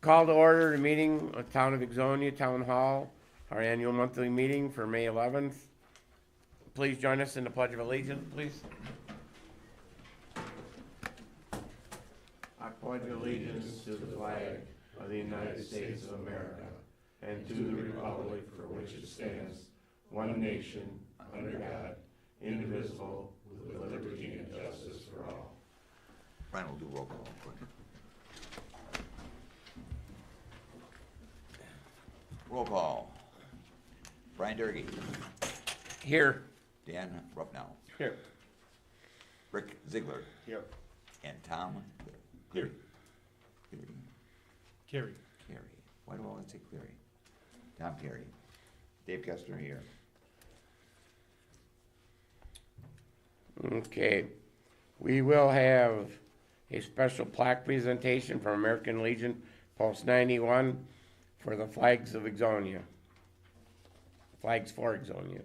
Call to order the meeting of Town of Ixonia Town Hall, our annual monthly meeting for May 11th. Please join us in the Pledge of Allegiance, please. I pledge allegiance to the flag of the United States of America and to the republic for which it stands, one nation, under God, indivisible, with liberty and justice for all. Brian will do roll call. Roll call. Brian Durkee. Here. Dan Rupnow. Here. Rick Ziegler. Here. And Tom Here. Carrie. Carey. Why do I always say Cleary? Tom Carey. Dave Kestner here. Okay. We will have a special plaque presentation from American Legion Post 91 for the flags of Ixonia. Flags for Ixonia.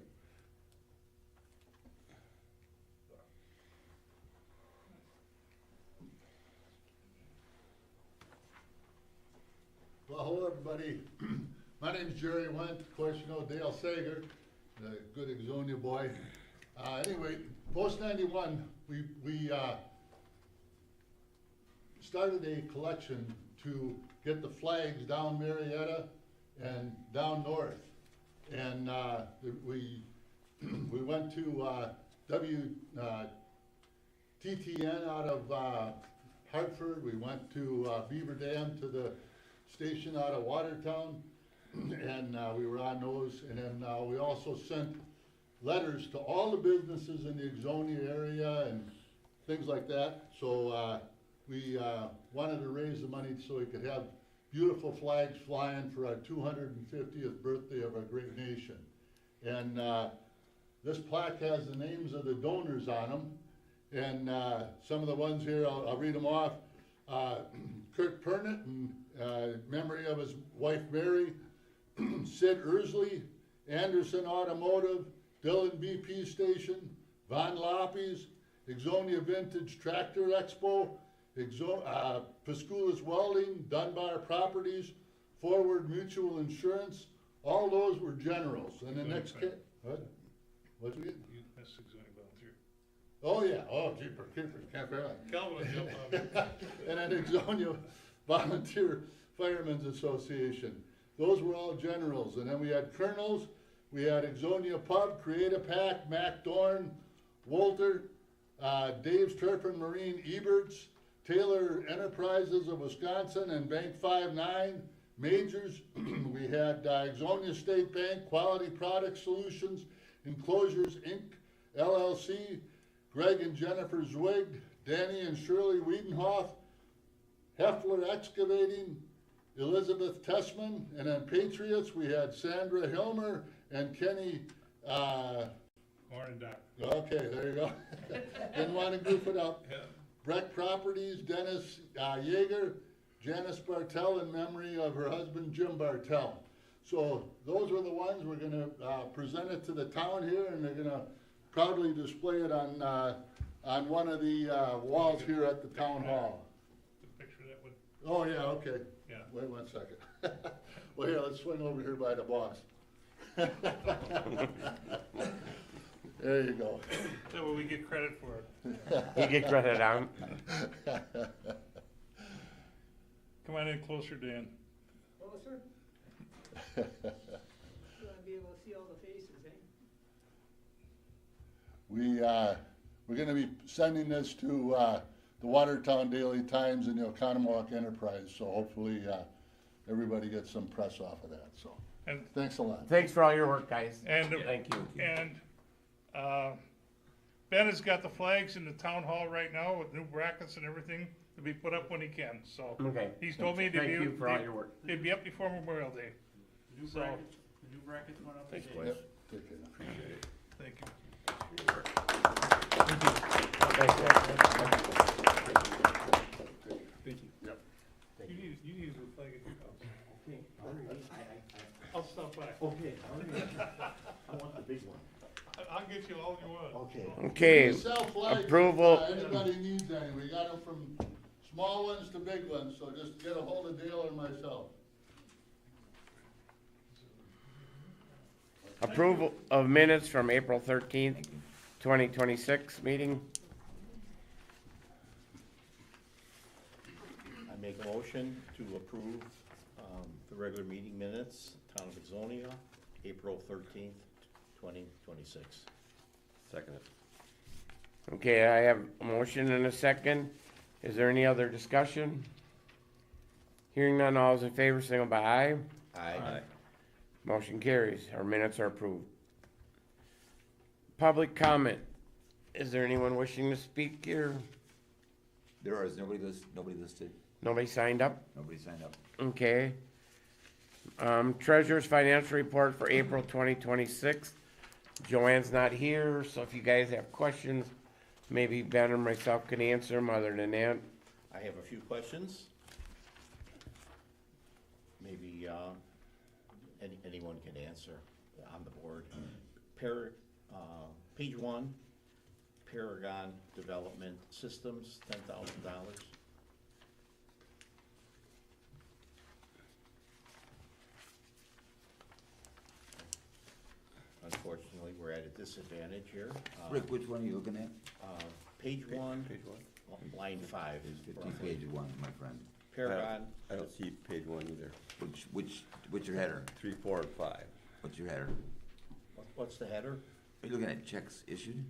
Well, hello, everybody. My name's Jerry Went. Of course, you know Dale Sager, the good Ixonia boy. Anyway, Post 91, we started a collection to get the flags down Marietta and down north. And we went to TTN out of Hartford. We went to Beaver Dam to the station out of Watertown, and we were on those. And then we also sent letters to all the businesses in the Ixonia area and things like that. So we wanted to raise the money so we could have beautiful flags flying for our 250th birthday of our great nation. And this plaque has the names of the donors on them. And some of the ones here, I'll read them off. Kurt Pernett, in memory of his wife Mary. Sid Ersley, Anderson Automotive, Dillon BP Station, Von Loppies, Ixonia Vintage Tractor Expo, Pasculas Welding, Dunbar Properties, Forward Mutual Insurance. All those were generals. And the next what'd you get? That's Ixonia Volunteer. Oh yeah, oh keepers, can't forget. Calvin will jump on me. And then Ixonia Volunteer Firemen's Association. Those were all generals. And then we had colonels. We had Ixonia Pub, Create-A-Pack, Mac Dorn, Wolter, Dave's Turf and Marine Eberts, Taylor Enterprises of Wisconsin, and Bank 59, Majors. We had Ixonia State Bank, Quality Product Solutions, Enclosures Inc., LLC, Greg and Jennifer Zwig, Danny and Shirley Wiedenhoff, Heffler Excavating, Elizabeth Tessman, and then Patriots, we had Sandra Hilmer and Kenny, Morning, Doc. okay, there you go. Didn't want to goof it up. Yeah. Breck Properties, Dennis Yeager, Janice Bartell in memory of her husband Jim Bartell. So those were the ones. We're gonna present it to the town here, and they're gonna proudly display it on one of the walls here at the town hall. The picture that would, Oh, yeah, okay. yeah. Wait 1 second. Well, here, let's swing over here by the boss. There you go. That way we get credit for it. You get credit on. Come on in closer, Dan. Closer? You wanna be able to see all the faces, eh? We're gonna be sending this to the Watertown Daily Times and the Oconomowoc Enterprise, so hopefully everybody gets some press off of that, so. And, Thanks a lot. Thanks for all your work, guys. and, Thank you. and, Ben has got the flags in the town hall right now with new brackets and everything to be put up when he can, so. Okay. He's told me to Thank you for all your work. They'd be up before Memorial Day. New So- brackets, the new brackets went up Thanks, today. boys. Yep, take care. Appreciate it. Thank you. Thank you. Yep. You need a flag at your house. Okay, all right, I'll stop by. okay, all right. I want the big one. I'll get you all you want. Okay. Okay, We sell flags if, approval. Anybody needs any, we got them from small ones to big ones, so just get a hold of Dale or myself. Approval of minutes from April 13th, 2026 meeting. I make a motion to approve, the regular meeting minutes, Town of Exonia, April 13th, 2026. Second it. Okay, I have a motion and a second. Is there any other discussion? Hearing none, all those in favor, signal by aye. Aye. Motion carries. Our minutes are approved. Public comment. Is there anyone wishing to speak here? There is nobody listed, Nobody signed up? nobody signed up. Okay. Treasurer's financial report for April 2026. Joanne's not here, so if you guys have questions, maybe Ben or myself can answer them. Other than that, I have a few questions. Maybe, anyone can answer on the board. Page 1, Paragon Development Systems, $10,000. Unfortunately, we're at a disadvantage here. Rick, which one are you looking at? Page 1, Page one? line 5. Page 50, page one, my friend. Paragon, I don't see page one either. What's your header? 3, 4, and 5. What's your header? what's the header? Are you looking at checks issued?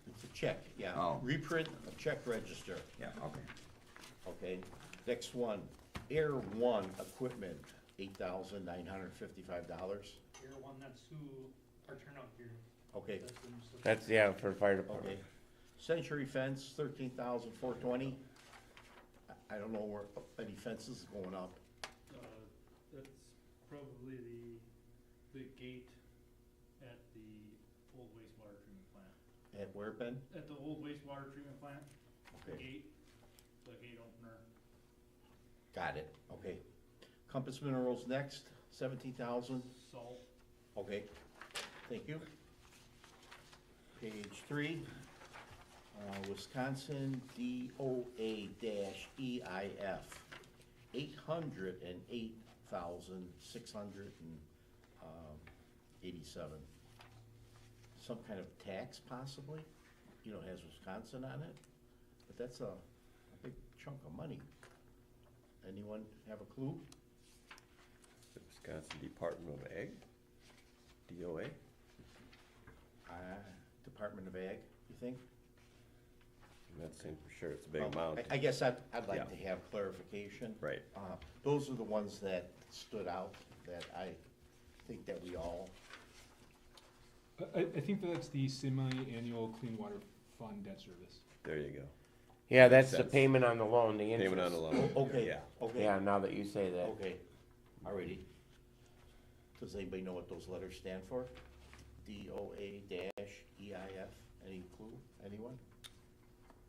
It's a check, yeah. Oh. Reprint a check register, Yeah, okay. okay? Next one, Air One Equipment, $8,955. Year one, that's who our turnout here. Okay, That's the new stuff. that's, yeah, for the fire department. okay. Century Fence, $13,420. I don't know where any fences going up. That's probably the gate at the old wastewater treatment plant. At where, Ben? At the old wastewater treatment plant, the Okay, gate opener. got it, okay. Compass Minerals next, 17,000. Salt, Okay, thank you. Page 3, Wisconsin DOA-EIF, $808,687. Some kind of tax possibly, has Wisconsin on it, but that's a big chunk of money. Anyone have a clue? The Wisconsin Department of Ag, DOA. Department of Ag, you think? I'm not saying for sure it's a big Well, amount. I guess I'd like Yeah. to have clarification. Right. Those are the ones that stood out, that I think that we all, I think that's the semi-annual Clean Water Fund debt service. There you go. Yeah, that's the sense. payment on the loan, the interest. Payment on the loan. okay, Yeah. okay. Yeah, now that you say that. Okay, alrighty. Does anybody know what those letters stand for? DOA-EIF, any clue, anyone?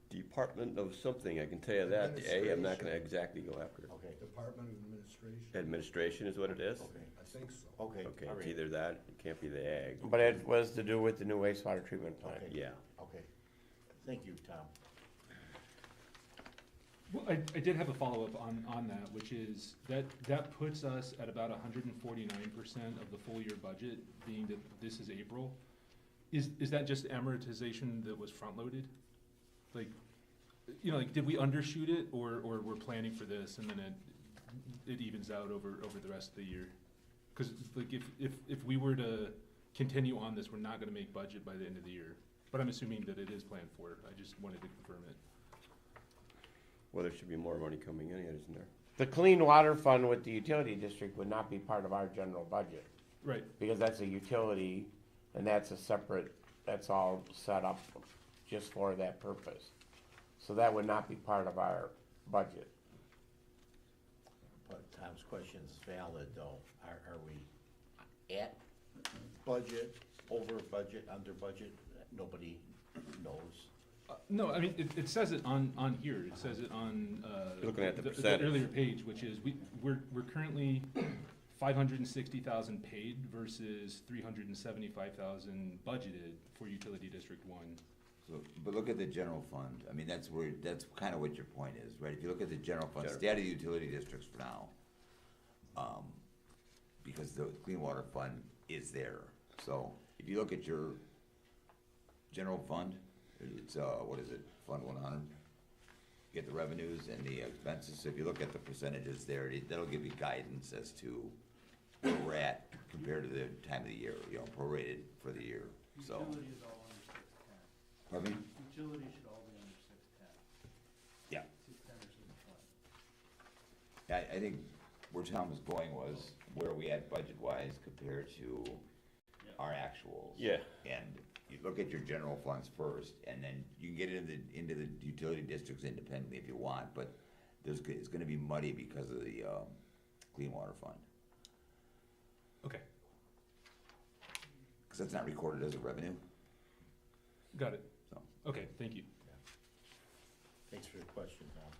Department of something, I can tell you that. The A, I'm not gonna exactly go after it. Okay, Department of Administration, Administration is what it is? okay, I think so. okay, Okay, it's alright, either that, it can't be the ag. But it was to do with the new wastewater treatment plant. okay. Yeah. Okay, thank you, Tom. Well, I did have a follow-up on that, which is that puts us at about 149% of the full year budget, being that this is April. Is that just amortization that was front-loaded? Like, did we undershoot it, or we're planning for this and then it evens out over the rest of the year? Because like if we were to continue on this, we're not gonna make budget by the end of the year. But I'm assuming that it is planned for. I just wanted to confirm it. Well, there should be more money coming in, isn't there? The clean water fund with the utility district would not be part of our general budget, Right. because that's a utility, and that's a separate, that's all set up just for that purpose. So that would not be part of our budget. But Tom's question is valid, though. Are we at budget, over budget, under budget? Nobody knows. No, I mean, it says it on here, it says it on, You're looking at the percentage. earlier page, which is, we're currently 560,000 paid versus 375,000 budgeted for utility district one. So, but look at the general fund, I mean, that's kind of what your point is, right? If you look at the general fund, General. stay out of the utility districts for now. Because the clean water fund is there, so if you look at your general fund, it's, what is it, Fund 100? You get the revenues and the expenses, so if you look at the percentages there, that'll give you guidance as to where we're at compared to the time of the year, you know, prorated for the year, so. Utilities all under 610. Pardon me? Utilities should all be under 610. Yeah. 610 or 620. I think where Tom was going was where we at budget-wise compared to Yeah. our actuals. Yeah. And you look at your general funds first, and then you can get into the utility districts independently if you want, but it's gonna be muddy because of the, clean water fund. Okay, Cause that's not recorded as a revenue, got it. so. Okay, thank you. Thanks for your question, Tom.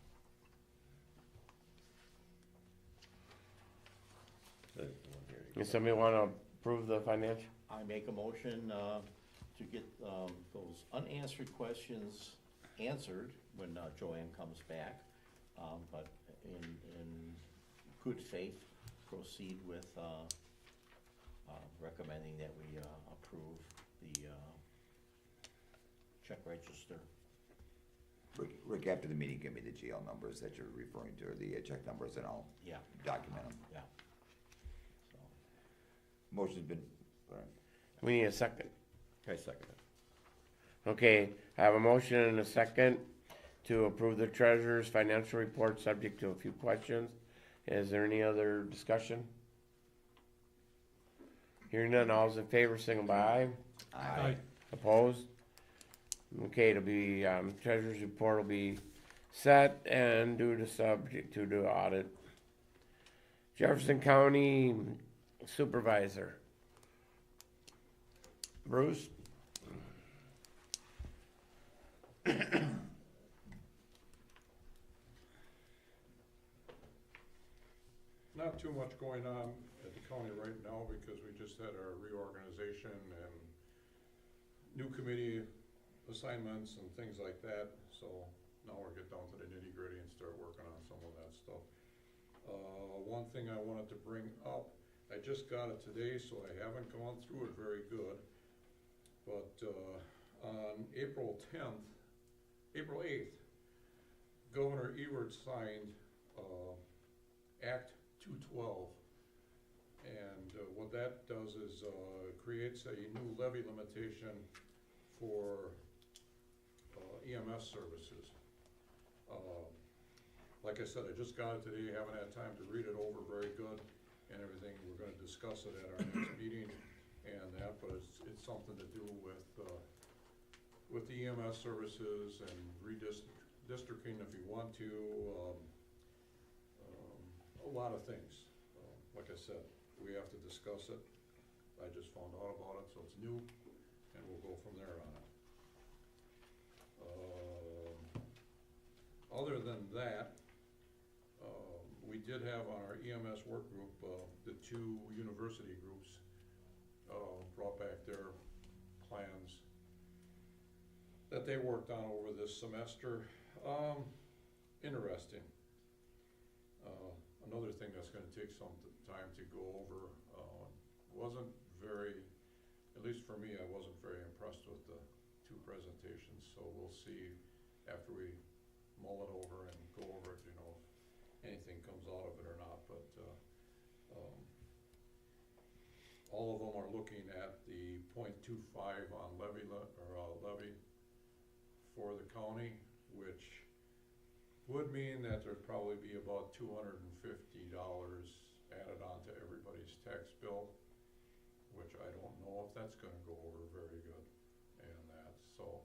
Does somebody wanna approve the financial? I make a motion to get those unanswered questions answered when Joanne comes back, but in good faith, proceed with recommending that we approve the check register. Rick, after the meeting, give me the GL numbers that you're referring to, or the check numbers, and I'll Yeah, document them. yeah. So, Motion's been, all right. We need a second. I second it. Okay, I have a motion and a second to approve the treasurer's financial report, subject to a few questions. Is there any other discussion? Hearing none, all's in favor, signal by aye. Aye. Opposed? Okay, it'll be, treasurer's report will be set and due to subject to the audit. Jefferson County Supervisor. Bruce? Not too much going on at the county right now because we just had our reorganization and new committee assignments and things like that. So now we're getting down to the nitty gritty and start working on some of that stuff. One thing I wanted to bring up, I just got it today, so I haven't gone through it very good. But on April 8th, Governor Ewert signed Act 212. And what that does is creates a new levy limitation for EMS services. Like I said, I just got it today, haven't had time to read it over very good and everything. We're gonna discuss it at our next meeting and that, but it's something to do with the EMS services and redistricting if you want to, a lot of things. Like I said, we have to discuss it. I just found out about it, so it's new, and we'll go from there on it. Other than that, we did have on our EMS work group, the two university groups brought back their plans that they worked on over this semester. Interesting. Another thing that's gonna take some time to go over, wasn't very, at least for me, I wasn't very impressed with the two presentations, so we'll see after we mull it over and go over it, you know, if anything comes out of it or not, but, all of them are looking at the 0.25 on levy for the county, which would mean that there'd probably be about $250 added on to everybody's tax bill, which I don't know if that's gonna go over very good, and that, so,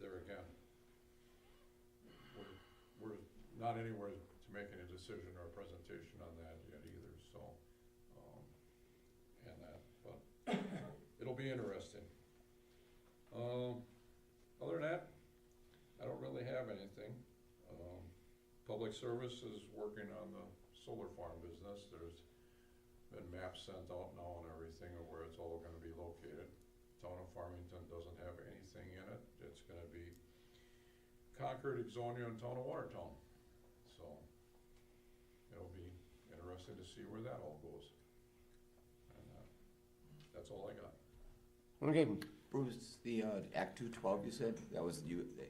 there again, we're not anywhere to make any decision or presentation on that yet either, so, and that, but it'll be interesting. Other than that, I don't really have anything. Public Service is working on the solar farm business. There's been maps sent out now and everything of where it's all gonna be located. town of Farmington doesn't have anything in it. It's gonna be Concord, Ixonia, and town of Watertown. So, it'll be interesting to see where that all goes. And, that's all I got. Okay, Bruce, the Act 212 you said, that was you, the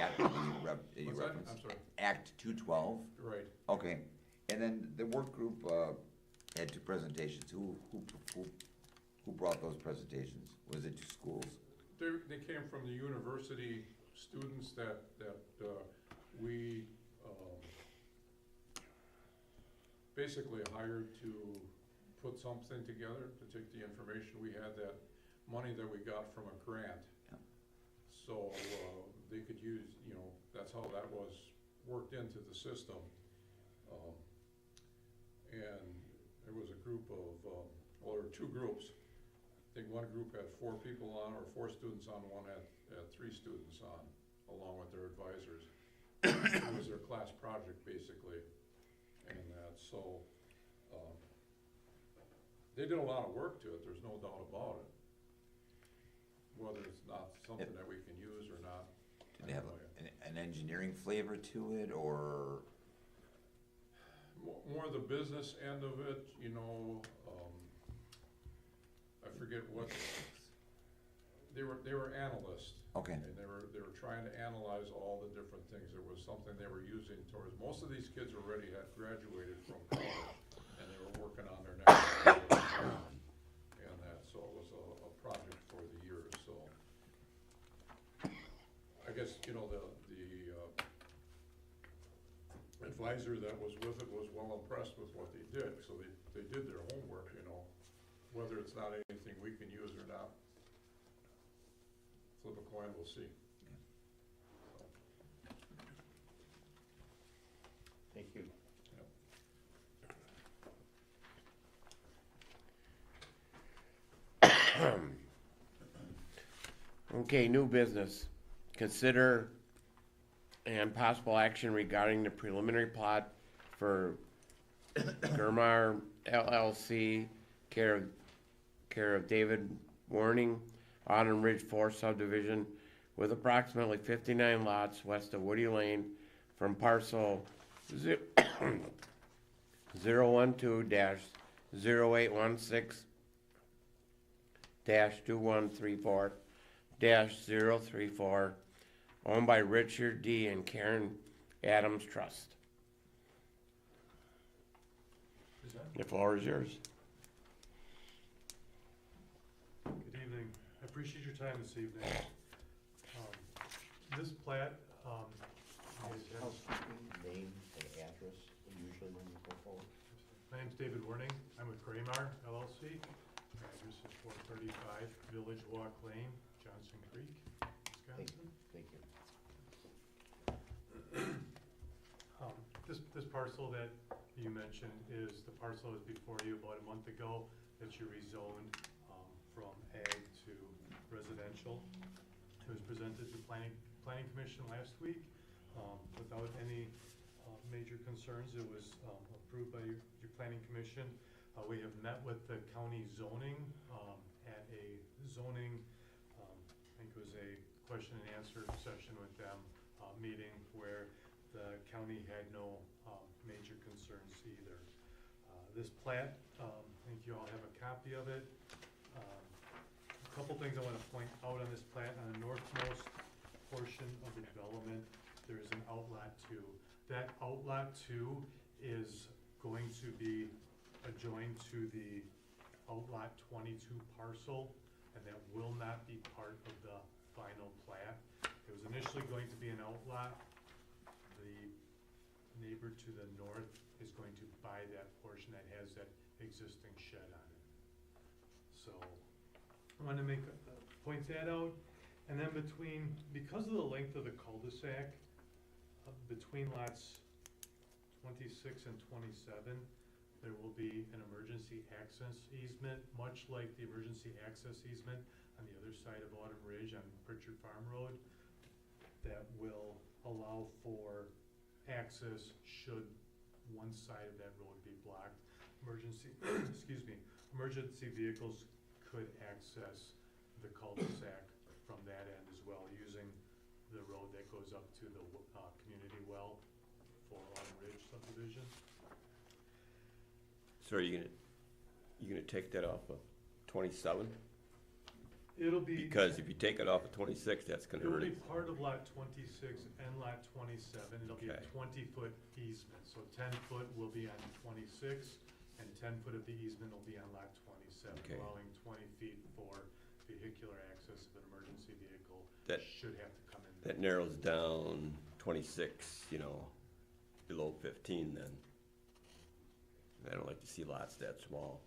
act that you What's that? referenced? I'm sorry. Act 212? Right. Okay, and then the work group had 2 presentations. Who brought those presentations? Was it 2 schools? They came from the university students that we basically hired to put something together, to take the information we had, that money that we got from a grant. Yeah. So they could use, that's how that was worked into the system. And there was a group of, well, there were 2 groups. I think one group had 4 people on, or 4 students on, one had 3 students on, along with their advisors. It was their class project, basically, and so, they did a lot of work to it, there's no doubt about it. Whether it's not something that we can use or not. Did they have an engineering flavor to it, or? More the business end of it, I forget what, they were analysts. Okay. And they were trying to analyze all the different things. There was something they were using towards, most of these kids already had graduated from college, and they were working on their next and so it was a project for the year, so. I guess, the advisor that was with it was well impressed with what they did, so they did their homework, whether it's not anything we can use or not. Flip a coin, we'll see. Thank you. okay, new business. Consider and possible action regarding the preliminary plot for Germar LLC, care of David Warning, Autumn Ridge 4 subdivision with approximately 59 lots west of Woody Lane from parcel 012-0816-2134-034, owned by Richard D. and Karen Adams Trust. The floor is yours. Good evening. I appreciate your time this evening. This plat, Housekeeping, name and address, usually when you go forward. my name's David Werning. I'm with Graymar LLC. My address is 435 Village Walk Lane, Johnson Creek, Wisconsin. Thank you. This parcel that you mentioned is the parcel that was before you about a month ago that you rezoned from ag to residential. It was presented to planning commission last week without any major concerns. It was approved by your planning commission. We have met with the county zoning at a zoning, I think it was a question and answer session with them meeting where the county had no major concerns either. This plat, I think you all have a copy of it. A couple things I want to point out on this plat. On the northmost portion of the development, there is an outlot 2. That outlot 2 is going to be adjoined to the outlot 22 parcel, and that will not be part of the final plat. It was initially going to be an outlot. The neighbor to the north is going to buy that portion that has that existing shed on it. So I want to point that out. And then because of the length of the cul-de-sac, between lots 26 and 27, there will be an emergency access easement, much like the emergency access easement on the other side of Autumn Ridge on Pritchard Farm Road, that will allow for access should one side of that road be blocked. Emergency vehicles could access the cul-de-sac from that end as well, using the road that goes up to the, community well for Autumn Ridge subdivision. So are you gonna take that off of 27? It'll be. Because if you take it off of 26, that's gonna It will hurt be it. part of lot 26 and lot 27. It'll be a Okay. 20-foot easement. So 10 foot will be on 26, and 10 foot of the easement will be on lot 27, Okay. allowing 20 feet for vehicular access of an emergency vehicle. That- Should have to come in. That narrows down 26, below 15 then. I don't like to see lots that small.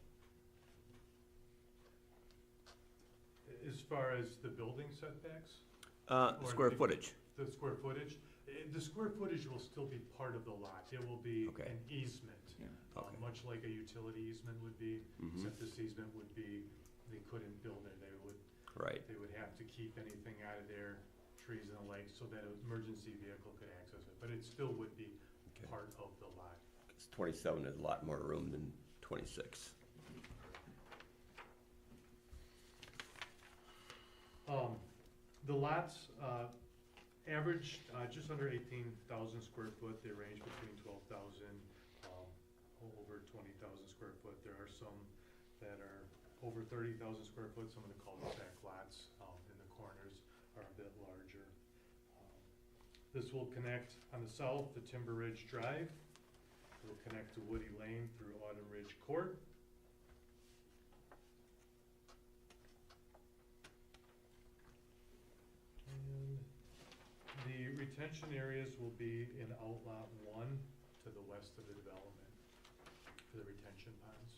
As far as the building setbacks, The Or square the- footage, the square footage, the square footage will still be part of the lot. It will be Okay. an easement. Yeah. Okay. Much like a utility easement would be, Mhm. except this easement would be, they couldn't build it. right. They would have to keep anything out of there, trees and the like, so that an emergency vehicle could access it. But it still would be Okay. part of the lot. 'Cause 27 has a lot more room than 26. The lots, average, just under 18,000 square foot. They range between 12,000, over 20,000 square foot. There are some that are over 30,000 square foot. Some of the cul-de-sac lots, in the corners are a bit larger. This will connect on the south to Timber Ridge Drive. It will connect to Woody Lane through Autumn Ridge Court. And the retention areas will be in Outlot 1 to the west of the development for the retention ponds.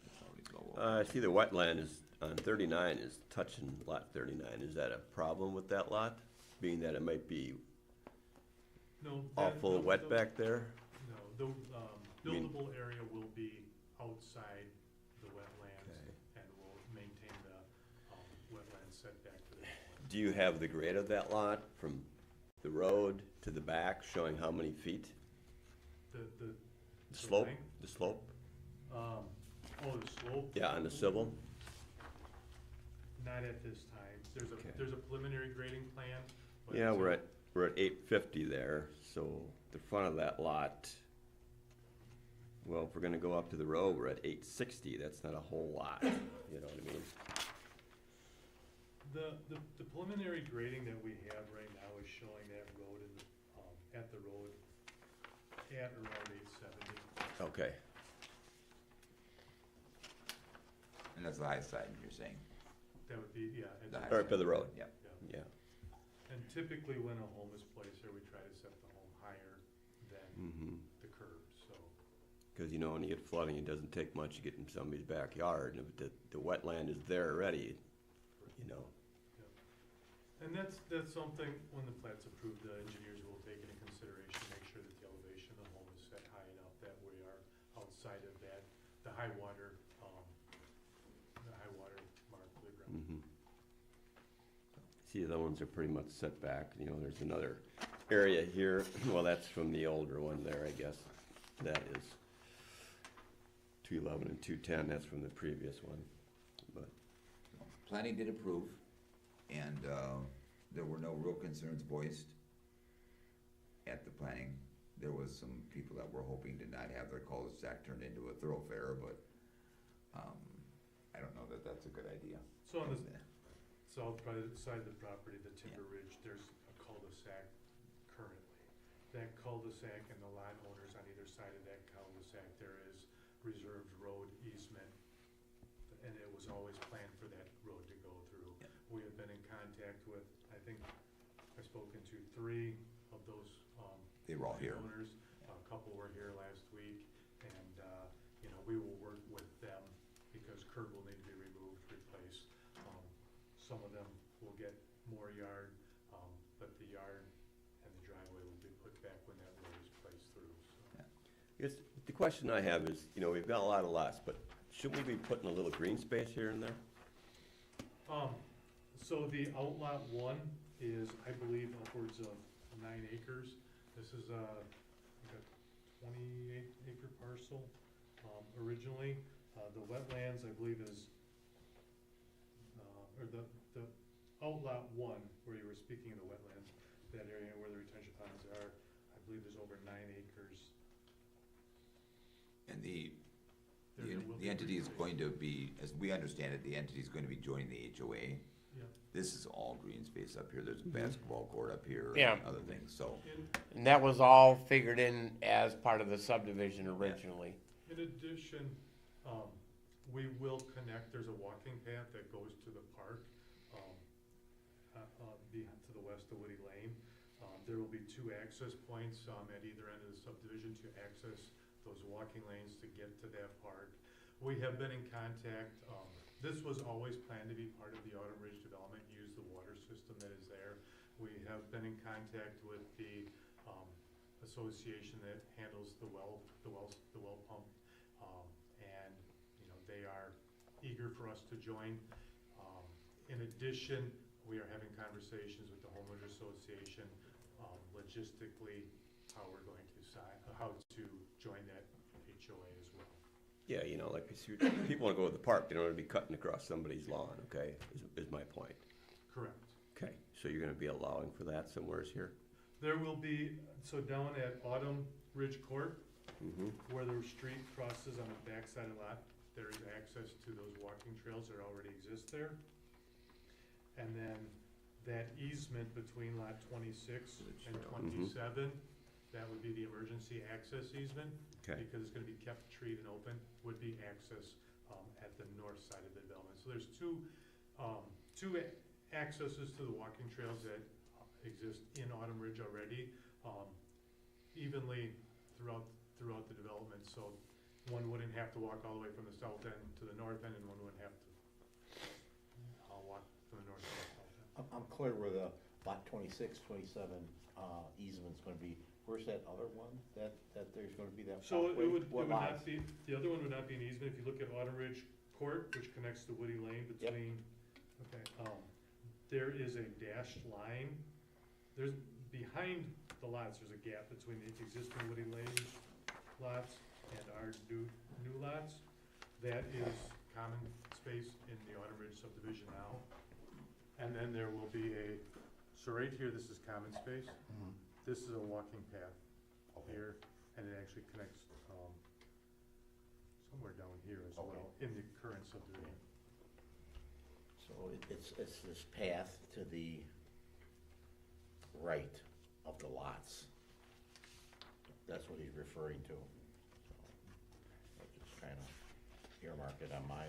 That's already low. I see the wetland is, on 39 is touching lot 39. Is that a problem with that lot? Being that it might be No. all that- full of no, wet the- back there? No, the mean- buildable area will be outside the wetlands Okay. and will maintain the wetland setback for the wetland. Do you have the grade of that lot from the road to the back showing how many feet? The Slope, length? the slope? The slope? Yeah, on the civil? Not at this time. Okay. There's a preliminary grading plan. but Yeah, until- we're at 850 there, so the front of that lot, well, if we're gonna go up to the road, we're at 860, that's not a whole lot, you know what I mean? The preliminary grading that we have right now is showing that road at the road at around 870. Okay, And that's the high side, you're saying? That would be, yeah. The high or side. for the road, Yep. Yeah. yeah. And typically when a home is placed there, we try to set the home higher than Mm-hmm. the curb, so. Because when you get flooding, it doesn't take much to get in somebody's backyard, and if the wetland is there already, you know. And that's something, when the plat's approved, the engineers will take into consideration, make sure that the elevation of the home is set high enough that we are outside of that, the high water mark for the ground. Mhm. See, the other ones are pretty much set back, there's another area here, well, that's from the older one there, I guess. That is 211 and 210, that's from the previous one, but, Planning did approve, and there were no real concerns voiced at the planning. There was some people that were hoping to not have their cul-de-sac turned into a thoroughfare, but I don't know that that's a good idea. So on the south side of the property, the Timber Ridge, there's a cul-de-sac currently. That cul-de-sac and the lot owners on either side of that cul-de-sac, there is reserved road easement. And it was always planned for that road to go through. Yep. We have been in contact with, I think, I've spoken to 3 of those, They were all here. owners. A couple were here last week, and, we will work with them because curb will need to be removed, replaced. Some of them will get more yard, but the yard and the driveway will be put back when that road is placed through, so. I guess the question I have is, we've got a lot of lots, but shouldn't we be putting a little green space here and there? So the outlot 1 is, I believe, upwards of 9 acres. This is like a 28 acre parcel, originally. The wetlands, I believe, is, or the outlot one, where you were speaking of the wetlands, that area where the retention ponds are, I believe there's over 9 acres. And the There will be entity is green going to be, as we understand it, the entity is going to be joining the HOA. Yep. This is all green space up here. There's a basketball court up here Yeah. and other things, so. And that was all figured in as part of the subdivision originally. In addition, we will connect, there's a walking path that goes to the park, to the west of Woody Lane. There will be 2 access points, at either end of the subdivision to access those walking lanes to get to that park. We have been in contact, this was always planned to be part of the Autumn Ridge development, use the water system that is there. We have been in contact with the, association that handles the well pump, and, you know, they are eager for us to join. In addition, we are having conversations with the homeowners association, logistically, how we're going to how to join that HOA as well. Yeah, you know, like, people wanna go to the park, they don't wanna be cutting across somebody's lawn, okay, is my point. Correct. Okay, so you're gonna be allowing for that somewheres here? There will be, so down at Autumn Ridge Court, Mm-hmm. where the street crosses on the backside of the lot, there is access to those walking trails that already exist there. And then that easement between lot 26 and 27, that would be the emergency access easement. Okay. Because it's gonna be kept treed and open, would be access, at the north side of the development. So there's two accesses to the walking trails that exist in Autumn Ridge already, evenly throughout the development, so one wouldn't have to walk all the way from the south end to the north end, and one wouldn't have to walk from the north to the south end. I'm clear where the lot 26, 27 easement's gonna be. Where's that other one that there's gonna be that So walkway? it would What not lots? be, the other one would not be an easement. If you look at Autumn Ridge Court, which connects to Woody Lane Yep. between, okay, there is a dashed line. There's, behind the lots, there's a gap between the existing Woody Lane lots and our new lots. That is common space in the Autumn Ridge subdivision now. And then there will be so right here, this is common space. This is a walking path here, and it actually connects, somewhere down here as well, in the current subdivision. So it's this path to the right of the lots. That's what he's referring to. So I'm just trying to earmark it on my,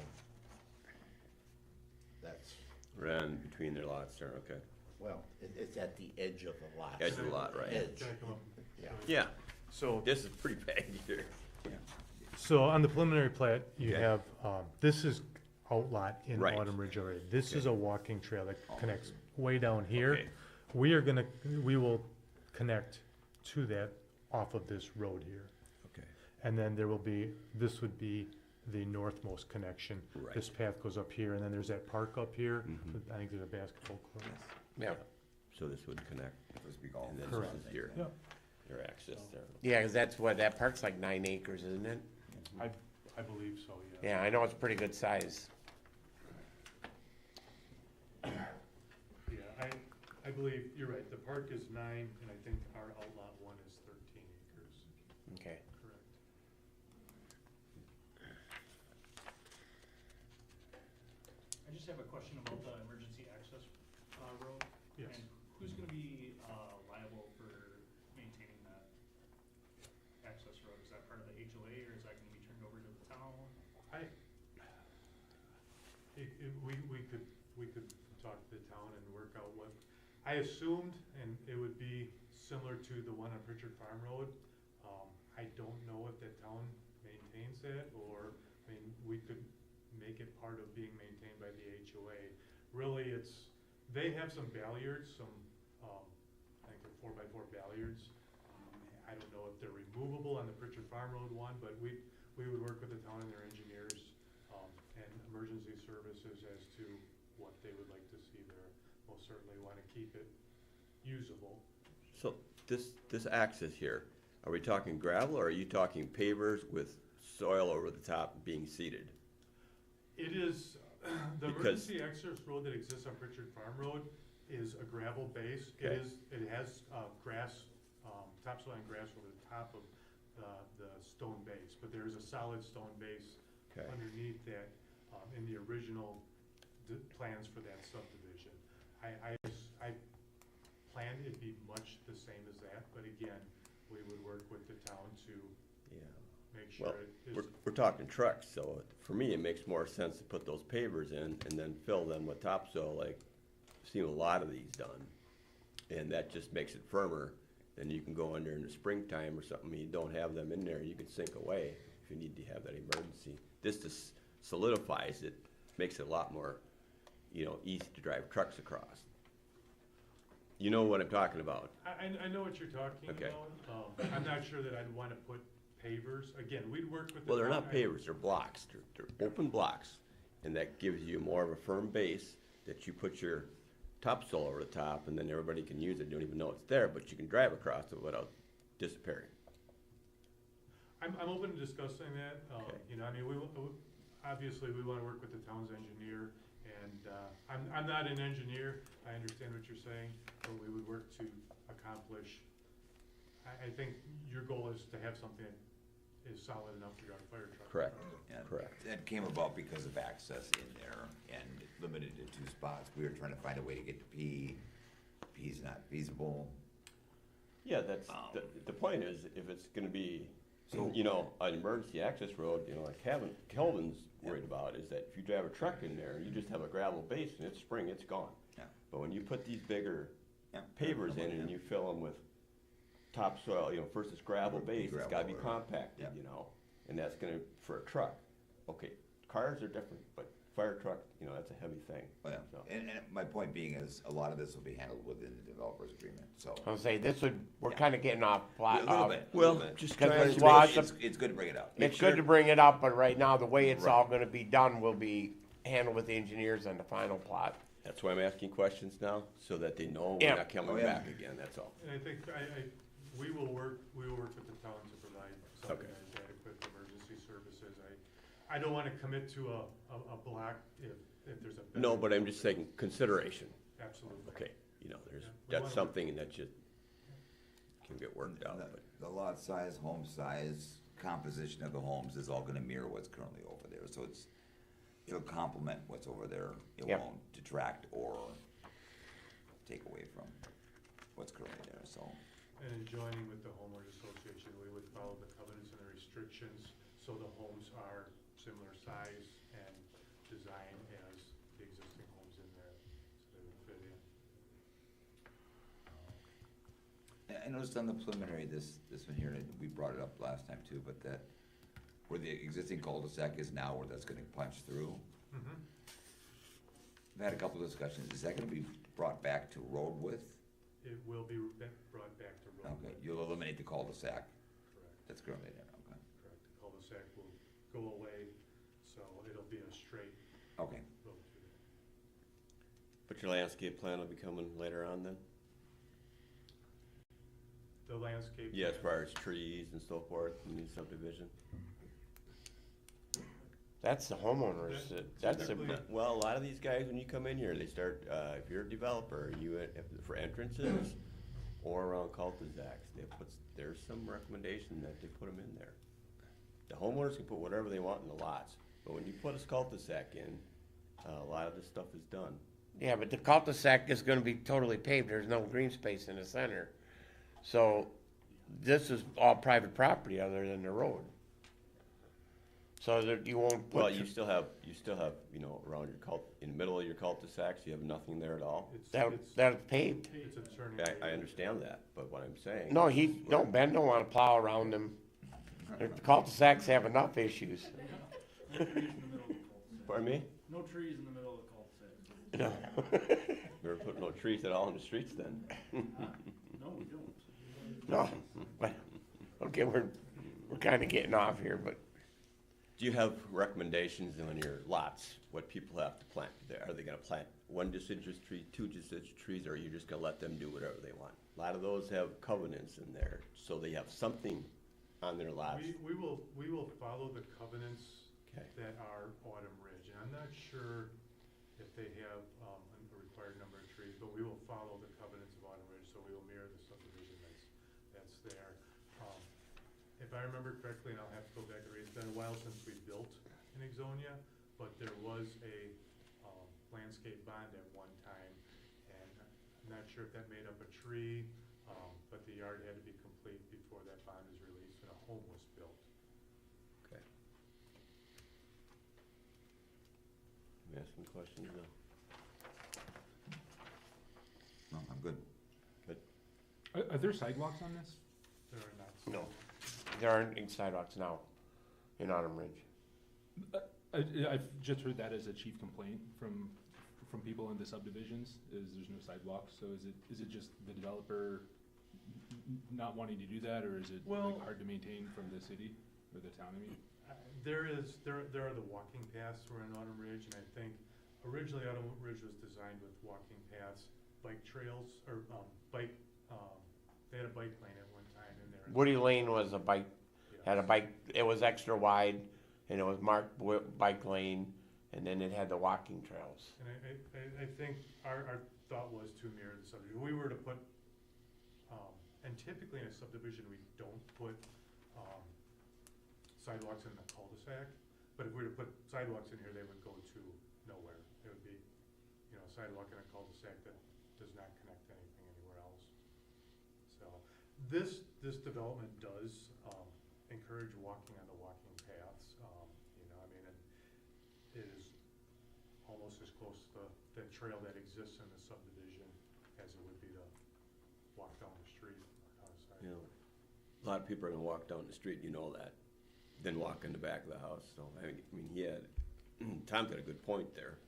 that's, Ran between their lots there, okay. well, it's at the edge of the lot. Edge of the lot, right. Edge. Can I come up? Yeah. Yeah, So, this is pretty baggy here. so on the preliminary plat, you Okay. have, this is outlot in Right. Autumn Ridge already. This Okay. is a walking trail that connects way down here. Okay. We will connect to that off of this road here. Okay. And then there will be, this would be the northmost connection. Right. This path goes up here, and then there's that park up here. Mhm. I think there's a basketball court. Yeah, So this would connect, Supposed to be golf. and then Correct. this is your, Yeah. your access there. yeah, 'cause that's what, that park's like 9 acres, isn't it? I believe so, yeah. Yeah, I know it's pretty good size. Yeah, I believe, you're right, the park is 9, and I think our outlot 1 is 13 acres, Okay. correct. I just have a question about the emergency access road. Yes. And who's gonna be liable for maintaining that access road? Is that part of the HOA, or is that gonna be turned over to the town? We could talk to the town and work out what, I assumed, and it would be similar to the one on Pritchard Farm Road. I don't know if the town maintains that, or, I mean, we could make it part of being maintained by the HOA. Really, they have some balliards, I think they're 4x4 balliards. I don't know if they're removable on the Pritchard Farm Road one, but we would work with the town and their engineers, and emergency services as to what they would like to see there. Most certainly wanna keep it usable. So this access here, are we talking gravel or are you talking pavers with soil over the top being seeded? It is, the Because- emergency access road that exists on Pritchard Farm Road is a gravel base. Okay. It has, grass, topsoil and grass over the top of the stone base, but there is a solid stone base Okay. underneath that, in the original plans for that subdivision. I planned it'd be much the same as that, but again, we would work with the town to Yeah. make sure Well, it is. we're talking trucks, so for me, it makes more sense to put those pavers in and then fill them with topsoil, like, I've seen a lot of these done. And that just makes it firmer, then you can go in there in the springtime or something, you don't have them in there, you can sink away if you need to have that emergency. This just solidifies it, makes it a lot more, easy to drive trucks across. You know what I'm talking about? I know what you're talking Okay. about. I'm not sure that I'd wanna put pavers. Again, we'd work with the. Well, they're not town. pavers, they're blocks, they're open blocks, and that gives you more of a firm base that you put your topsoil over the top, and then everybody can use it, you don't even know it's there, but you can drive across it without disappearing. I'm open to discussing that. Okay. I mean, obviously, we wanna work with the town's engineer, and, I'm not an engineer. I understand what you're saying, but we would work to accomplish. I think your goal is to have something that is solid enough to drive a fire truck. Correct, And correct. that came about because of access in there and limited to 2 spots. We were trying to find a way to get to P. P's not feasible. Yeah, that's, the point is, if it's gonna be, So- an emergency access road, like Kelvin's worried about, is that if you drive a truck in there, you just have a gravel base, and it's spring, it's gone. Yeah. But when you put these bigger Yeah. pavers in and you fill them with topsoil, first it's gravel base, it's gotta be Gravel or- compacted, yeah. and that's gonna, for a truck. Okay, cars are different, but fire truck, that's a heavy thing. Well, yeah. So- And my point being is, a lot of this will be handled within the developer's agreement, so. I'll say, we're Yeah. kinda getting off A plot. little bit, a Well, little bit. just Because trying there's to lots make, of- It's good to bring it up. It's good to bring it up, but right now, the way it's Right. all gonna be done will be handled with the engineers on the final plot. that's why I'm asking questions now, so that they know Yeah. we're not coming Oh, yeah. back again, that's all. And I think we will work with the town to provide something Okay. that is adequate for emergency services. I don't wanna commit to a block if there's a. better- No, but I'm just saying consideration. Absolutely. Okay, Yeah, we that's wanna- something that just can get worked out, but. The lot size, home size, composition of the homes is all gonna mirror what's currently over there, so it'll complement what's over there. It Yep. won't detract or take away from what's currently there, so. And in joining with the homeowners association, we would follow the covenants and the restrictions, so the homes are similar size and design as the existing homes in there, so they would fit in. I noticed on the preliminary, this one here, and we brought it up last time too, but that where the existing cul-de-sac is now, where that's gonna punch through. Mhm. I've had a couple of discussions, is that gonna be brought back to road width? It will be brought back to road Okay, width. you'll eliminate the cul-de-sac Correct, that's currently there, okay. correct. The cul-de-sac will go away, so it'll be a straight Okay, road through there. But your landscape plan will be coming later on then? The landscape. Yeah, as plan- far as trees and so forth in the subdivision? That's the homeowners, that's Typically- the, Well, a lot of these guys, when you come in here, they start, if you're a developer, for entrances or around cul-de-sacs, there's some recommendation that they put them in there. The homeowners can put whatever they want in the lots, but when you put a cul-de-sac in, a lot of this stuff is done. yeah, but the cul-de-sac is gonna be totally paved, there's no green space in the center. So, this is all private property other than the road. So that you won't Well, put, you still have, around your in the middle of your cul-de-sacs, you have nothing there at all. that's paved. It's a turning. I understand that, but what I'm saying. No, Ben don't wanna plow around them. The cul-de-sacs have enough issues. No trees in the middle of the cul-de-sac. Pardon me? No trees in the middle of the cul-de-sac. No, We were putting no trees at all in the streets then. No, we don't. no, but, okay, we're kinda getting off here, but Do you have recommendations on your lots, what people have to plant there? Are they gonna plant one deciduous tree, 2 deciduous trees, or are you just gonna let them do whatever they want? A lot of those have covenants in there, so they have something on their lots. We will follow the covenants Okay. that are Autumn Ridge. And I'm not sure if they have a required number of trees, but we will follow the covenants of Autumn Ridge, so we will mirror the subdivision that's there. If I remember correctly, and I'll have to go back and read, it's been a while since we built in Exonia, but there was a landscape bond at one time, and I'm not sure if that made up a tree, but the yard had to be complete before that bond was released and a home was built. Okay. Let me ask some questions now. No, I'm good. Good. Are there sidewalks on this? There are not. No, there aren't any sidewalks now in Autumn Ridge. I've just heard that as a chief complaint from people in the subdivisions, is there's no sidewalks, so is it just the developer not wanting to do that, or is it Well- like hard to maintain from the city, or the town, I mean? There are the walking paths were in Autumn Ridge, and I think originally Autumn Ridge was designed with walking paths, bike trails, or, they had a bike lane at one time in there. Woody Lane was a bike, had a Yes. bike, it was extra wide, and it was marked bike lane, and then it had the walking trails. And I think our thought was to mirror the subdivision. We were to put, and typically in a subdivision, we don't put sidewalks in the cul-de-sac, but if we were to put sidewalks in here, they would go to nowhere. It would be, a sidewalk in a cul-de-sac that does not connect anything anywhere else. So, this development does encourage walking on the walking paths, it is almost as close to the trail that exists in the subdivision as it would be to walk down the street or outside. You know, a lot of people are gonna walk down the street, you know that, then walk in the back of the house, so, I mean, he had, Tom's got a good point there,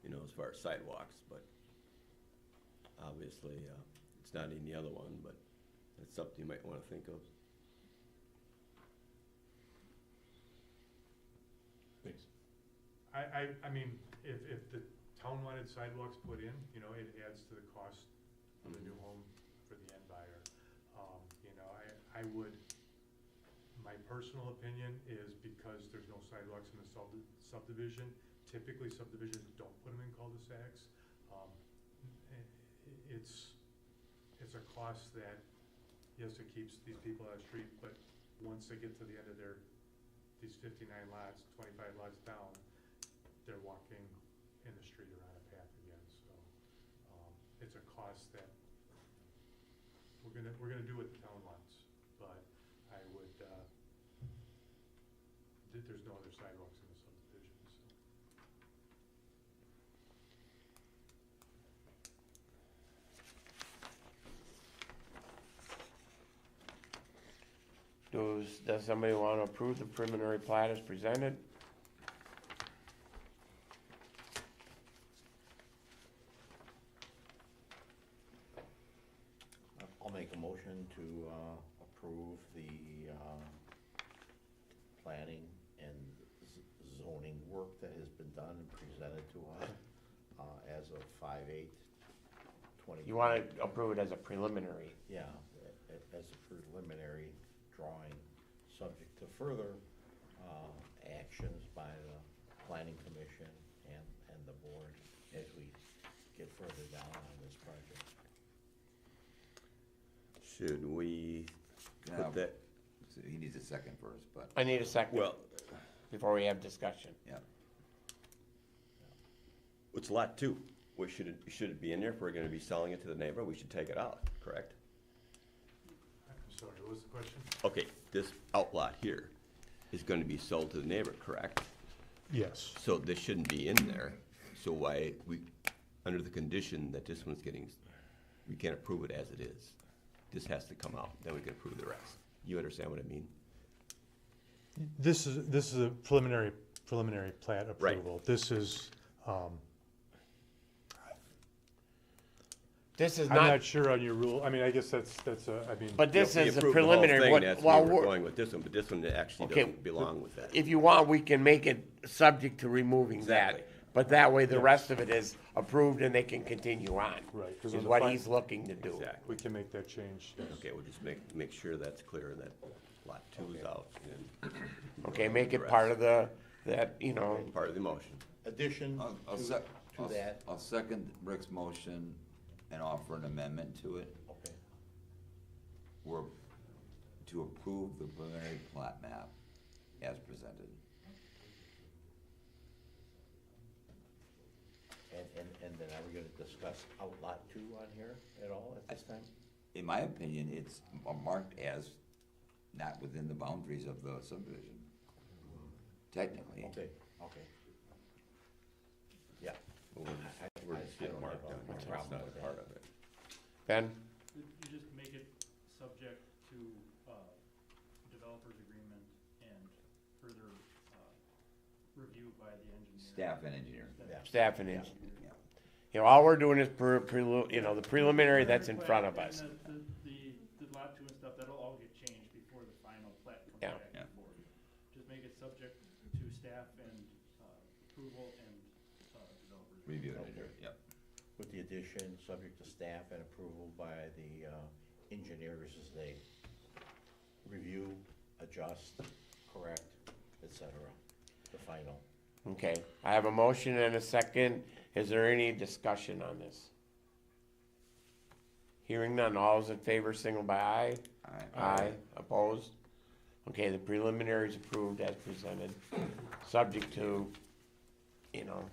as far as sidewalks, but obviously, it's not in the other one, but that's something you might wanna think of. Thanks. I mean, if the town wanted sidewalks put in, it adds to the cost of the new home for the end buyer. I would, my personal opinion is because there's no sidewalks in the subdivision, typically subdivisions don't put them in cul-de-sacs. It's a cost that, yes, it keeps these people out of the street, but once they get to the end of these 59 lots, 25 lots down, they're walking in the street or on a path again, so, it's a cost that we're gonna do what the town wants, but I would, there's no other sidewalks in the subdivision, so. Does somebody want to approve the preliminary plat as presented? I'll make a motion to approve the planning and zoning work that has been done and presented to us as of 5/8/2020. You want to approve it as a preliminary? Yeah, as a preliminary drawing, subject to further actions by the planning commission and the board as we get further down on this project. Should we put that, So he needs a second first, but, I need a second well, before we have discussion. yeah. it's lot 2, should it be in there if we're gonna be selling it to the neighbor, we should take it out, correct? I'm sorry, what was the question? Okay, this outlot here is gonna be sold to the neighbor, correct? Yes. So this shouldn't be in there, so why, under the condition that this one's getting, we can't approve it as it is. This has to come out, then we can approve the rest. You understand what I mean? This is a preliminary plat Right. approval. This is, This is I'm not, not sure on your rule, I mean, I guess that's I mean. but this We is a approved the whole preliminary, thing, what, that's while where we're we're, going with this one, but this one actually Okay, doesn't belong with that. if you want, we can make it subject to removing that. Exactly. But that way, the Yes. rest of it is approved and they can continue on. Right, 'cause Is on the what fi- he's looking to do. Exactly. We can make that change, yes. Okay, we'll just make sure that's clear, that lot 2 is out, and Okay, make it part of the that, you know, Part of the motion. Addition I'll to, sec- to that, I'll second Rick's motion and offer an amendment to it. okay. We're to approve the preliminary plat map as presented. And then are we gonna discuss outlot 2 on here at all at this time? In my opinion, it's marked as not within the boundaries of the subdivision. Technically. Okay, okay. Yeah. We're just I getting don't marked have on a here, it's problem not with a part that. of it. Ben? You just make it subject to, developer's agreement and further, review by the engineer. Staff and engineer. Yeah. Staff and Yeah. engineer. Yeah. You know, all we're doing is you know, the preliminary that's in front of us. And the lot 2 and stuff, that'll all get changed before the final plat comes Yeah. back Yeah. before you. Just make it subject to staff and, approval and, developer's. Review Okay. engineer, yep. With the addition, subject to staff and approval by the engineers as they review, adjust, correct, et cetera, the final. Okay, I have a motion and a second. Is there any discussion on this? Hearing none, all those in favor, signal by aye. Aye, opposed? Okay, the preliminary is approved as presented, subject to, you know,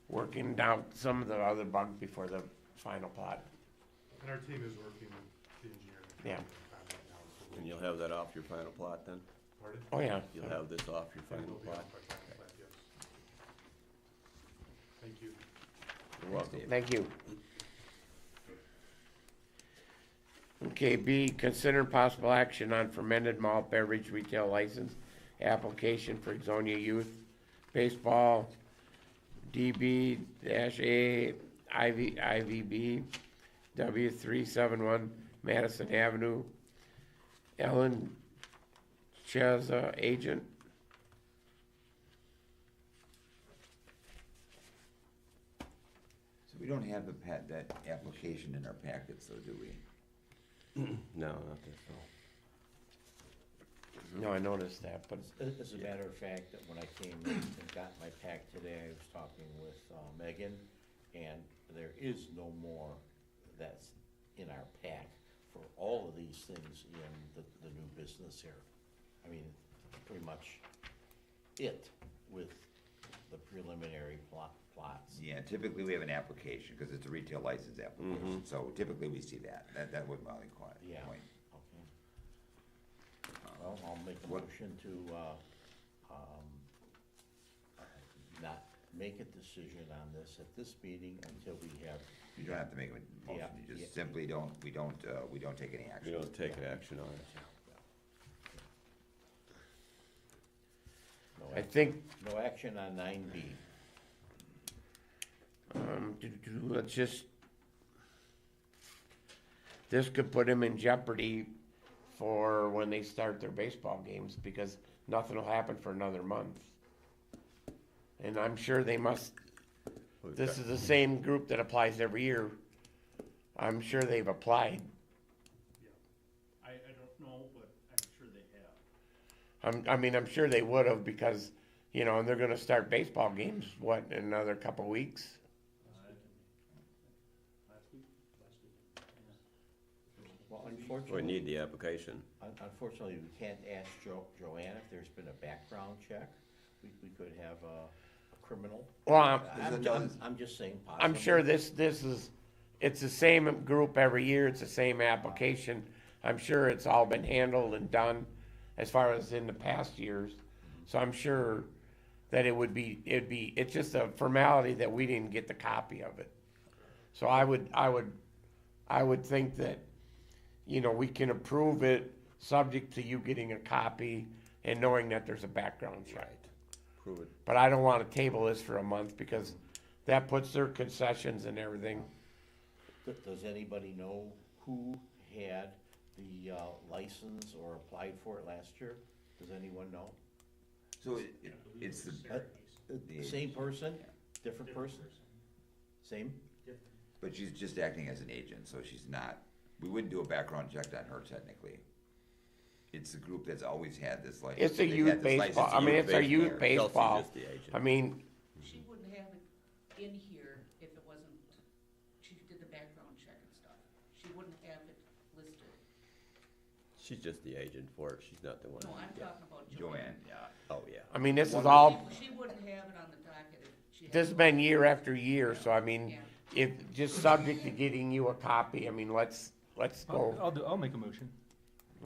working down some of the other bugs before the final plot. And our team is working with the engineer. Yeah. on that now, so And you'll have that off your final plot then? Pardon? Oh, yeah. You'll have this off your It final will be plot? off by final plat, yes. Thank you. You're welcome. Thank you. Okay, B, consider possible action on fermented malt beverage retail license application for Exonia Youth Baseball, DB-A IVB W371 Madison Avenue. Ellen Cheza, agent. So we don't have that application in our packets, though, do we? No, not this one. No, I noticed that, but As a matter of fact, that when I came in and got my pack today, I was talking with Megan, and there is no more that's in our pack for all of these things in the new business here. I mean, pretty much it with the preliminary plots. Yeah, typically we have an application, because it's a retail license application, so typically we see that. That would my only Yeah. point. Okay. Well, I'll make a What- motion to, not make a decision on this at this meeting until we have, You don't have to make a motion, Yeah, you yeah. just simply we don't take any We action. don't take action on it. I think, no action on 9B. let's just, this could put them in jeopardy for when they start their baseball games, because nothing will happen for another month. And I'm sure they must, this is the same group that applies every year. I'm sure they've applied. I don't know, but I'm sure they have. I'm sure they would have, because, you know, and they're gonna start baseball games, what, in another couple weeks? Last week, Well, We unfortunately, need the application. unfortunately, we can't ask Joanne if there's been a background check. We could have a criminal. Well, I'm just saying possibly. I'm sure this is, it's the same group every year, it's the same application. I'm sure it's all been handled and done as far as in the past years. So I'm sure that it's just a formality that we didn't get the copy of it. So I would think that, you know, we can approve it subject to you getting a copy and knowing that there's a background check. Prove it. But I don't wanna table this for a month, because that puts their concessions and everything. Does anybody know who had the license or applied for it last year? Does anyone know? So it's the, The same person, different person? Same? but she's just acting as an agent, so she's not, we wouldn't do a background check on her technically. it's a group that's always had this license. It's a They've youth had this license baseball, I mean, it's a since youth they were- baseball. Chelsea's just the agent. I mean, She wouldn't have it in here if it wasn't, she did the background check and stuff. She wouldn't have it listed. She's just the agent for it, she's not the one. No, I'm Yeah. talking about Joanne, Joanne. yeah. Oh, yeah. I mean, this is all, She wouldn't have it on the docket if she had. this has been year after year, so I mean, Yeah. if, just subject to getting you a copy, I mean, let's go, I'll make a motion.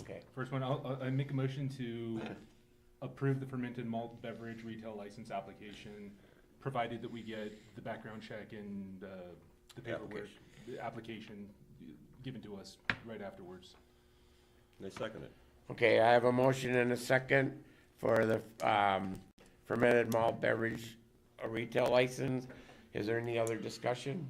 okay. First one, I make a motion to approve the fermented malt beverage retail license application, provided that we get the background check and, the paperwork, the application given to us right afterwards. They second it. Okay, I have a motion and a second for the, fermented malt beverage retail license. Is there any other discussion?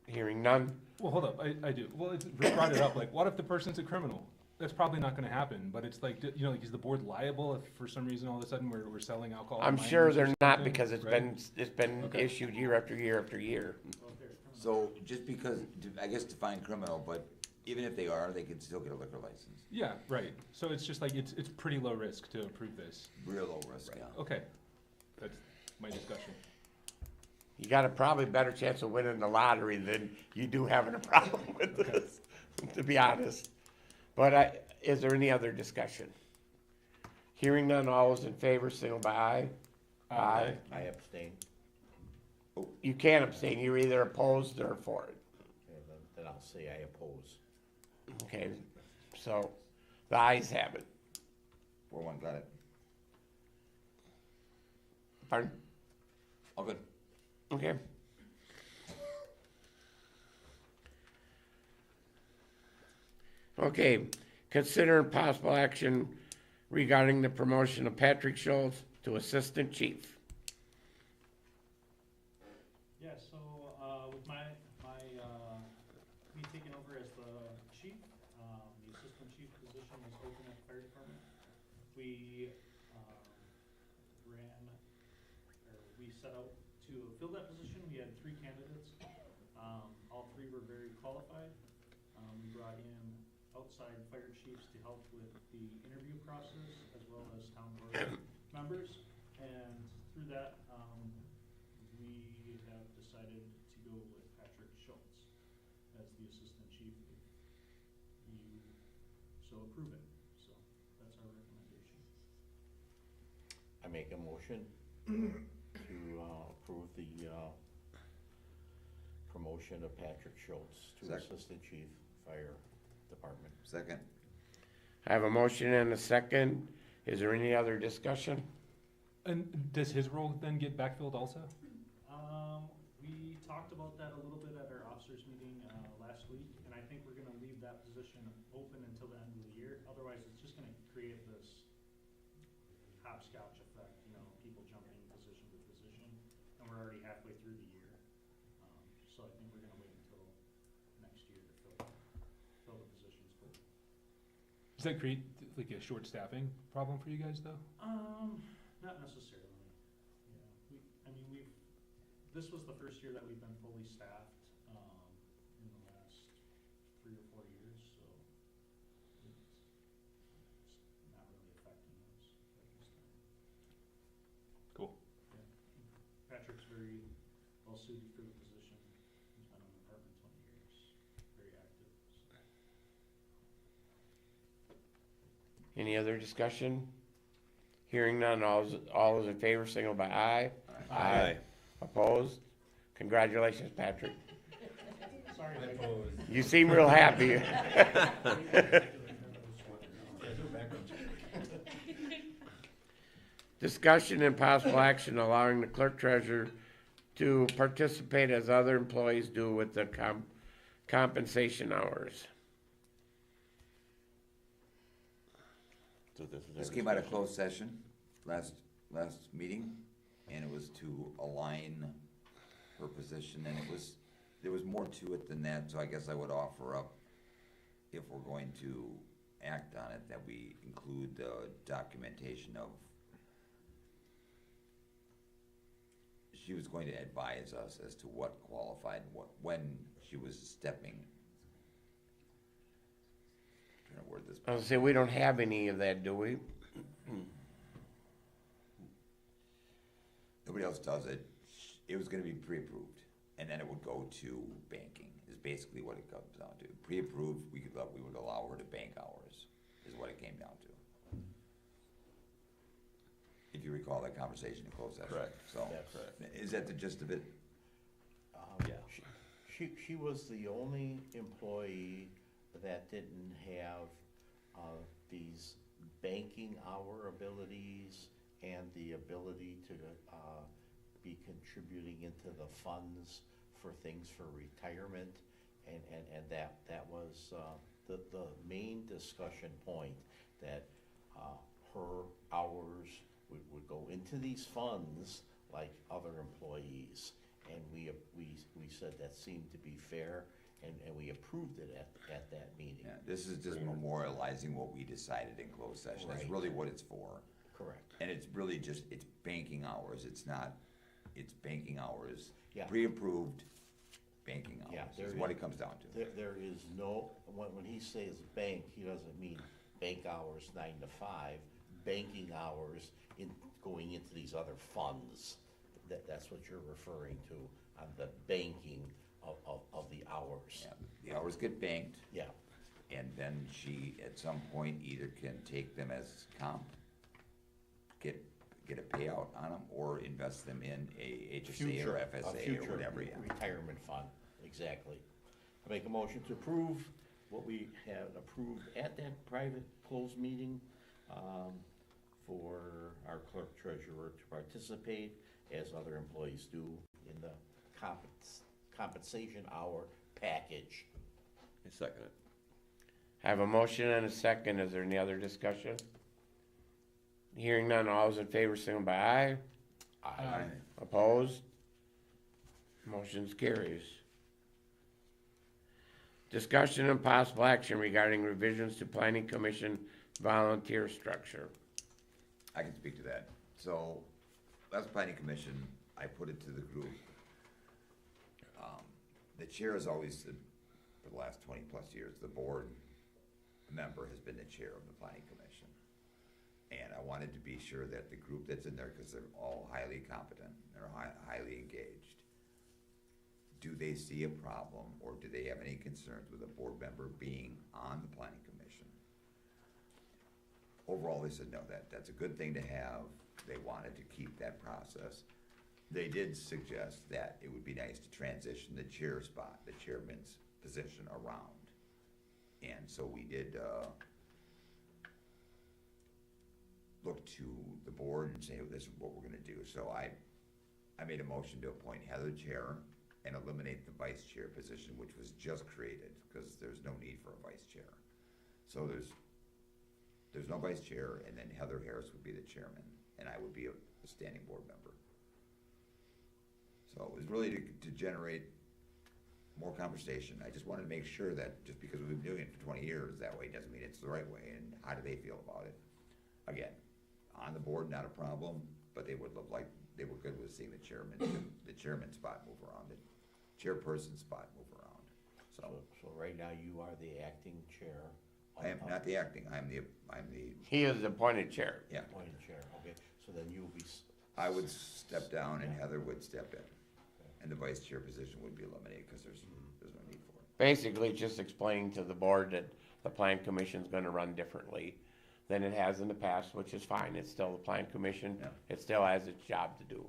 Hearing none? Well, hold up, I do. Well, it's Rick brought it up, like, what if the person's a criminal? That's probably not gonna happen, but it's like, you know, like, is the board liable if for some reason all of a sudden we're selling alcohol? to I'm minors sure or they're not, something, because it's right? been Okay. issued year after year after year. So just because, I guess define criminal, but even if they are, they could still get a liquor license. Yeah, right. So it's just like, it's pretty low risk to approve this. Real low risk, yeah. Okay, that's my discussion. You got a probably better chance of winning the lottery than you do having a problem with this, to be honest. But is there any other discussion? Hearing none, all those in favor, signal by aye. Aye. I abstain. You can't abstain, you're either opposed or for it. Okay, then I'll say I oppose. Okay, so the ayes have it. 4-1, got it. Pardon? All good. Okay. Okay, consider possible action regarding the promotion of Patrick Schultz to Assistant Chief. Yeah, so, with me taking over as the chief, the assistant chief position is open at the fire department. We, we set out to fill that position. We had 3 candidates. All 3 were very qualified. We brought in outside fire chiefs to help with the interview process as well as town board members. And through that, we have decided to go with Patrick Schultz as the assistant chief if you so approve it. So that's our recommendation. I make a motion to approve the promotion of Patrick Schultz to Second. Assistant Chief, Fire Department. Second. I have a motion and a second. Is there any other discussion? And does his role then get backfilled also? We talked about that a little bit at our officers meeting last week, and I think we're gonna leave that position open until the end of the year. Otherwise, it's just gonna create this hopscotch effect, you know, people jumping position to position, and we're already halfway through the year. So I think we're gonna wait until next year to fill the positions fully. Does that create like a short staffing problem for you guys though? Not necessarily. Yeah, this was the first year that we've been fully staffed, in the last 3 or 4 years, so it's not really affecting us at this time. Cool. Yeah. Patrick's very well suited for the position. He's been in the department 20 years, very active. So. Any other discussion? Hearing none, all those in favor, signal by aye. Aye. Opposed? Congratulations, Patrick. Sorry, You seem real happy. Discussion and possible action allowing the clerk treasurer to participate as other employees do with the compensation hours. So this is. This our came out of discussion. closed session last meeting, and it was to align her position, and there was more to it than that, so I guess I would offer up, if we're going to act on it, that we include documentation of, she was going to advise us as to what qualified, when she was stepping this I point. was saying, we don't have any of that, do we? Nobody else does it. It was gonna be pre-approved, and then it would go to banking, is basically what it comes down to. Pre-approved, we would allow her to bank hours, is what it came down to. If you recall that conversation in closed session. Correct. So, Yes. is that the gist of it? Yeah. She was the only employee that didn't have, these banking hour abilities and the ability to, be contributing into the funds for things for retirement. And that was, the main discussion point, that, her hours would go into these funds like other employees. And we said that seemed to be fair, and we approved it at that meeting. Yeah, this is just memorializing what we decided in closed session. That's Right. really what it's for. Correct. And it's really just, it's banking hours. It's banking hours. Yeah. Pre-approved banking Yeah, hours there is what is- it comes down to. There is no, when he says bank, he doesn't mean bank hours 9 to 5, banking hours going into these other funds. That's what you're referring to, on the banking of the hours. Yeah, the hours get banked, Yeah, and then she, at some point, either can take them as comp, get a payout on them, or invest them in a HSA or a FSA or future whatever, yeah. retirement fund, exactly. I make a motion to approve what we had approved at that private closed meeting, for our clerk treasurer to participate, as other employees do, in the compensation hour package. I second it. I have a motion and a second. Is there any other discussion? Hearing none, all those in favor, signal by aye. Aye. Opposed? Motion's carries. Discussion and possible action regarding revisions to planning commission volunteer structure. I can speak to that. So, last planning commission, I put it to the group. The chair has always, for the last 20-plus years, the board member has been the chair of the planning commission. And I wanted to be sure that the group that's in there, because they're all highly competent, they're highly engaged, do they see a problem, or do they have any concerns with a board member being on the planning commission? Overall, they said, no, that's a good thing to have. They wanted to keep that process. They did suggest that it would be nice to transition the chair spot, the chairman's position, around. And so we did, look to the board and say, this is what we're gonna do. So I made a motion to appoint Heather chair and eliminate the vice chair position, which was just created, because there's no need for a vice chair. So there's no vice chair, and then Heather Harris would be the chairman, and I would be a standing board member. So it was really to generate more conversation. I just wanted to make sure that just because we've been doing it for 20 years, that way doesn't mean it's the right way, and how do they feel about it? Again, on the board, not a problem, but they would look like, they were good with seeing the chairman spot move around, the chairperson spot move around, so. So right now, you are the acting chair. I am not the acting, I'm the, He is the appointed chair. yeah. Appointed chair, okay, so then you'll be. I would step down and Heather would step in, and the vice chair position would be eliminated, because there's no need for it. Basically, just explaining to the board that the plan commission's gonna run differently than it has in the past, which is fine. It's still the plan commission. Yeah. It still has its job to do.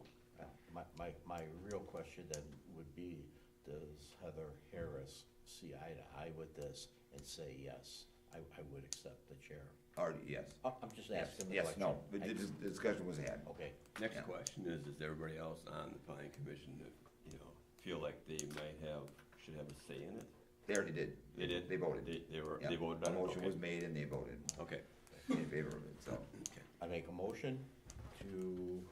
My real question then would be, does Heather Harris see eye to eye with this and say, yes, I would accept the chair? Or, yes. I'm just asking the Yes, question. no, but the discussion was had. Okay, Next Yeah. question is, does everybody else on the planning commission, feel like they should have a say in it? They already did. They did? They voted. They Yeah. voted A on it? motion Okay. was made and they voted Okay. in favor of it, so. I make a motion to,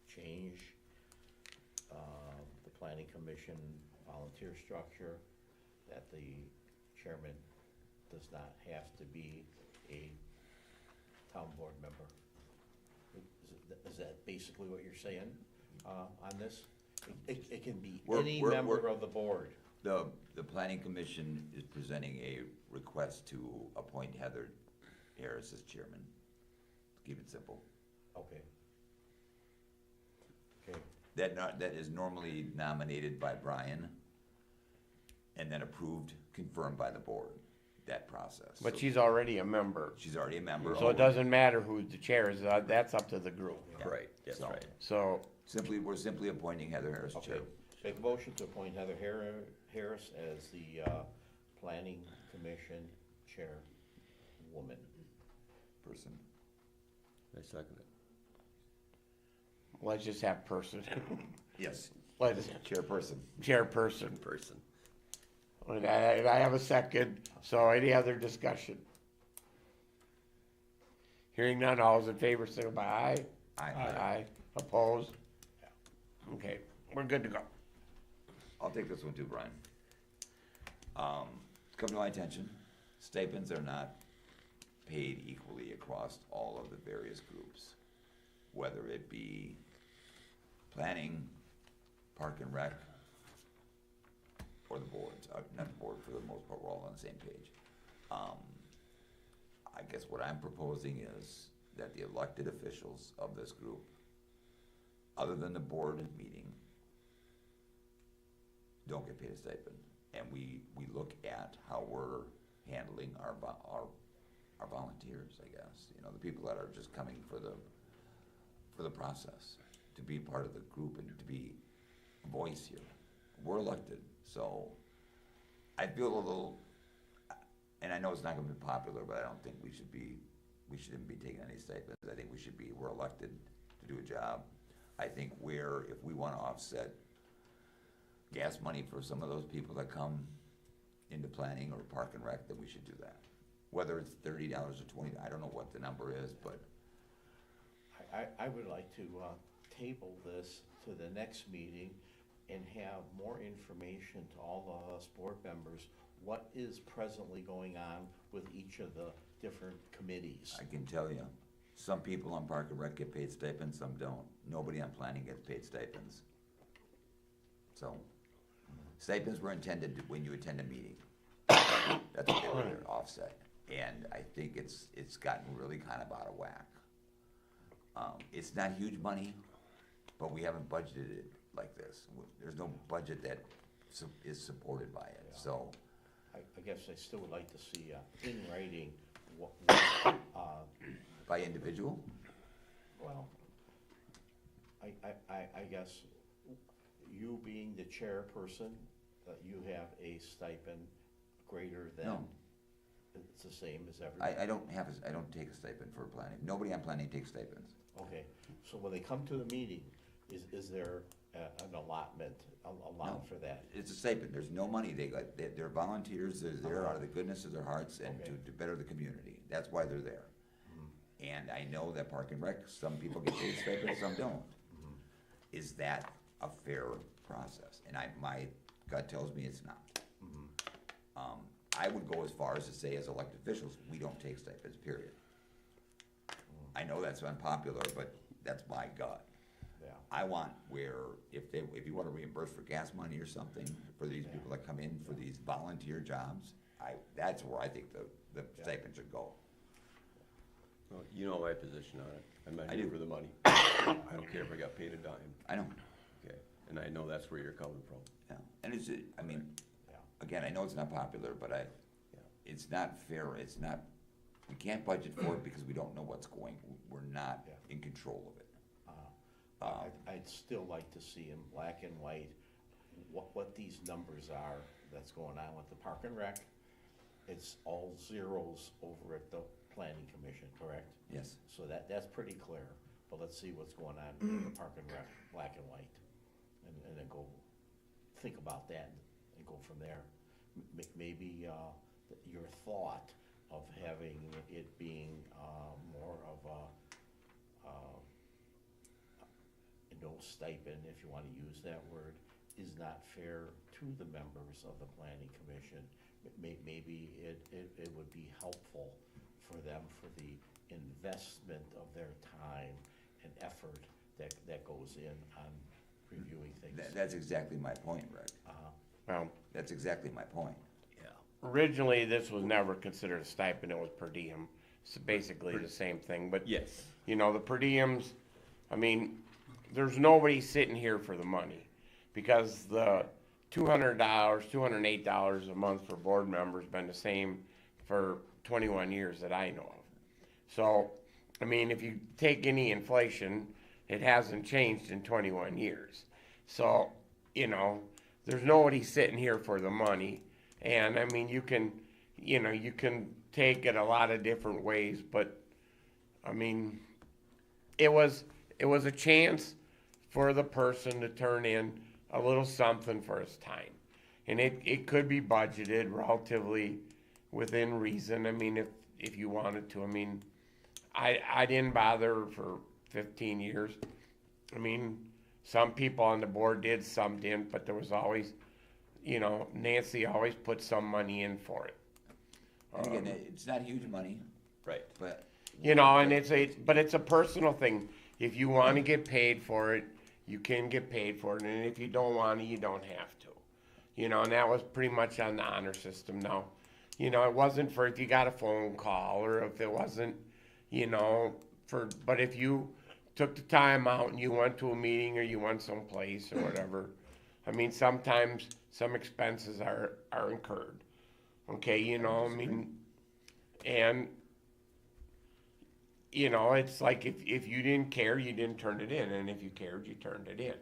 change, the planning commission volunteer structure, that the chairman does not have to be a town board member. Is that basically what you're saying, on this? It can be We're- any we're- member we're- of the board. The planning commission is presenting a request to appoint Heather Harris as chairman. Keep it simple. Okay. Okay, That is normally nominated by Brian and then approved, confirmed by the board, that process. But So she's already a member, she's already a member. so it doesn't matter who the chair is, that's up to the group. Right, that's So- right. So, We're simply appointing Heather Harris okay. chair. Make a motion to appoint Heather Harris as the, planning commission chairwoman. Person. I second it. let's just have person, Yes, let's, chairperson. chairperson. Person. And I have a second, so any other discussion? Hearing none, all those in favor, say by aye. Aye. Opposed? Okay, we're good to go. I'll take this one too, Brian. It's come to my attention, stipends are not paid equally across all of the various groups. Whether it be planning, park and rec, or the boards, not the board, for the most part, we're all on the same page. I guess what I'm proposing is that the elected officials of this group, other than the board meeting, don't get paid a stipend. And we look at how we're handling our volunteers, I guess, you know, the people that are just coming for the process, to be part of the group and to be a voice here. We're elected, so I feel a little, and I know it's not gonna be popular, but I don't think we shouldn't be taking any stipends. I think we're elected to do a job. I think if we wanna offset gas money for some of those people that come into planning or park and rec, then we should do that. Whether it's $30 or $20, I don't know what the number is, but I would like to, table this to the next meeting and have more information to all of us board members, what is presently going on with each of the different committees. I can tell you, some people on park and rec get paid stipends, some don't. Nobody on planning gets paid stipends. So, stipends were intended when you attend a meeting. That's what they were there, offset. And I think it's gotten really kind of out of whack. It's not huge money, but we haven't budgeted it like this. There's no budget that is supported by it, so. I guess I still would like to see, in writing, what, By individual? well, I guess you being the chairperson, you have a stipend greater than, No. it's the same as everybody? I don't take a stipend for planning. Nobody on planning takes stipends. Okay, so when they come to the meeting, is there an allotment allowed for that? It's a stipend, there's no money, they're volunteers, they're there out of the goodness of their hearts and Okay. to better the community, that's why they're there. And I know that Park and Rec, some people get paid stipends, some don't. Is that a fair process? And my gut tells me it's not. I would go as far as to say, as elected officials, we don't take stipends, period. I know that's unpopular, but that's my gut. Yeah. I want if you wanna reimburse for gas money or something, for these people that come in for these volunteer jobs, that's where I think the stipend should go. Well, you know my position on it. I'm not I here do. for the money. I don't care if I got paid a dime, I know, okay? And I know that's where you're coming from. yeah, and I mean, Yeah. again, I know it's not popular, but it's not fair, we can't budget for it because we don't know we're not Yeah. in control of it. I'd still like to see in black and white what these numbers are that's going on with the Park and Rec. It's all zeros over at the planning commission, correct? Yes, So that's pretty clear, but let's see what's going on in the Park and Rec, black and white. And then think about that and go from there. Maybe, your thought of having it being, more of a no stipend, if you wanna use that word, is not fair to the members of the planning commission. Maybe it would be helpful for them for the investment of their time and effort that goes in on reviewing things. that's exactly my point, Rick. Well, That's exactly my point. originally, this was never considered a stipend, it was per diem. It's basically the same thing, but, Yes. you know, the per diems, I mean, there's nobody sitting here for the money. Because the $200, $208 a month for board members been the same for 21 years that I know of. So, I mean, if you take any inflation, it hasn't changed in 21 years. So, you know, there's nobody sitting here for the money. And I mean, you can take it a lot of different ways, but I mean, it was a chance for the person to turn in a little something for his time. And it could be budgeted relatively within reason. I mean, if you wanted to. I mean, I didn't bother for 15 years. I mean, some people on the board did, some didn't, but there was always, you know, Nancy always put some money in for it. And again, it's not huge money, Right. but. You know, and it's a personal thing. If you want to get paid for it, you can get paid for it, and if you don't want to, you don't have to. You know, and that was pretty much on the honor system. Now, you know, it wasn't for if you got a phone call or if it wasn't, you know, but if you took the time out and you went to a meeting or you went someplace or whatever, I mean, sometimes some expenses are incurred. Okay, you know, I mean, and, you know, it's like if you didn't care, you didn't turn it in, and if you cared, you turned it in.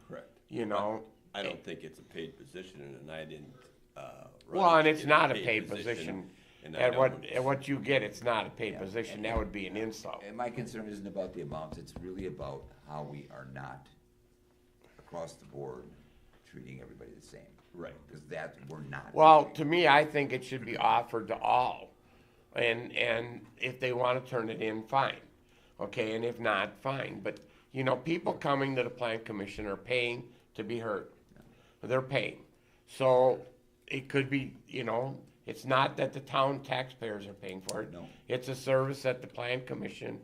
Correct. You know? I don't think it's a paid position, and I didn't, Well, and it's not a paid position. and I At don't- what you get, it's not a paid Yeah. position. That would be an insult. And my concern isn't about the amounts, it's really about how we are not, across the board, treating everybody the same. Right. Because that, we're not. Well, to me, I think it should be offered to all. And if they want to turn it in, fine. Okay, and if not, fine. But, you know, people coming to the plan commission are paying to be heard. They're paying. So it could be, you know, it's not that the town taxpayers are paying for it. No. It's a service that the plan commission,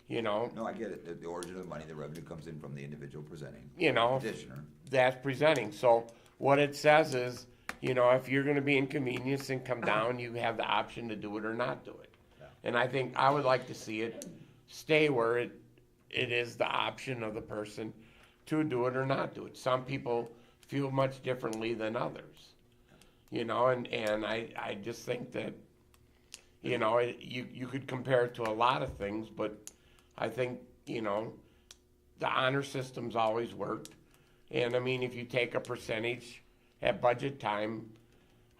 you know, No, I get it, the origin of the money, the revenue comes in from the individual presenting. you know, Petitioner. that's presenting. So what it says is, you know, if you're gonna be inconvenienced and come down, you have the option to do it or not do it. And I think I would like to see it stay where it is the option of the person to do it or not do it. Some people feel much differently than others. You know, and I just think that, you know, you could compare it to a lot of things, but I think, you know, the honor system's always worked. And I mean, if you take a percentage at budget time,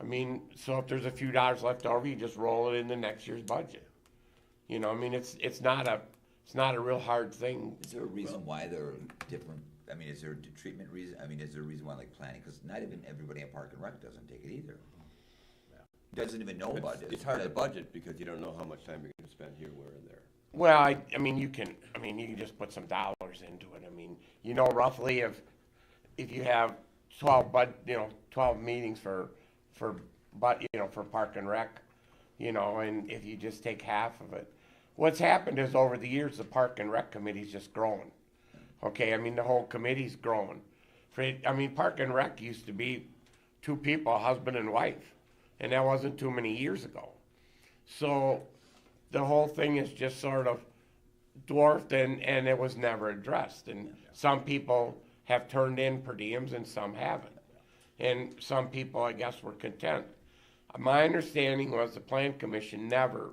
I mean, so if there's a few dollars left over, you just roll it into next year's budget. You know, I mean, it's not a real hard thing. Is there a reason why they're different? I mean, is there a treatment reason? I mean, is there a reason why like planning? Because not even everybody in Park and Rec doesn't take it either. Doesn't even know about it. It's hard to budget because you don't know how much time you're gonna spend here, where, and there. Well, I mean, you can just put some dollars into it. I mean, you know, roughly if you have 12 meetings for Park and Rec, you know, and if you just take half of it. What's happened is over the years, the Park and Rec committee's just grown. Okay, I mean, the whole committee's grown. Park and Rec used to be two people, husband and wife, and that wasn't too many years ago. So the whole thing is just sort of dwarfed and it was never addressed. And some people have turned in per diems and some haven't. And some people, I guess, were content. My understanding was the plan commission never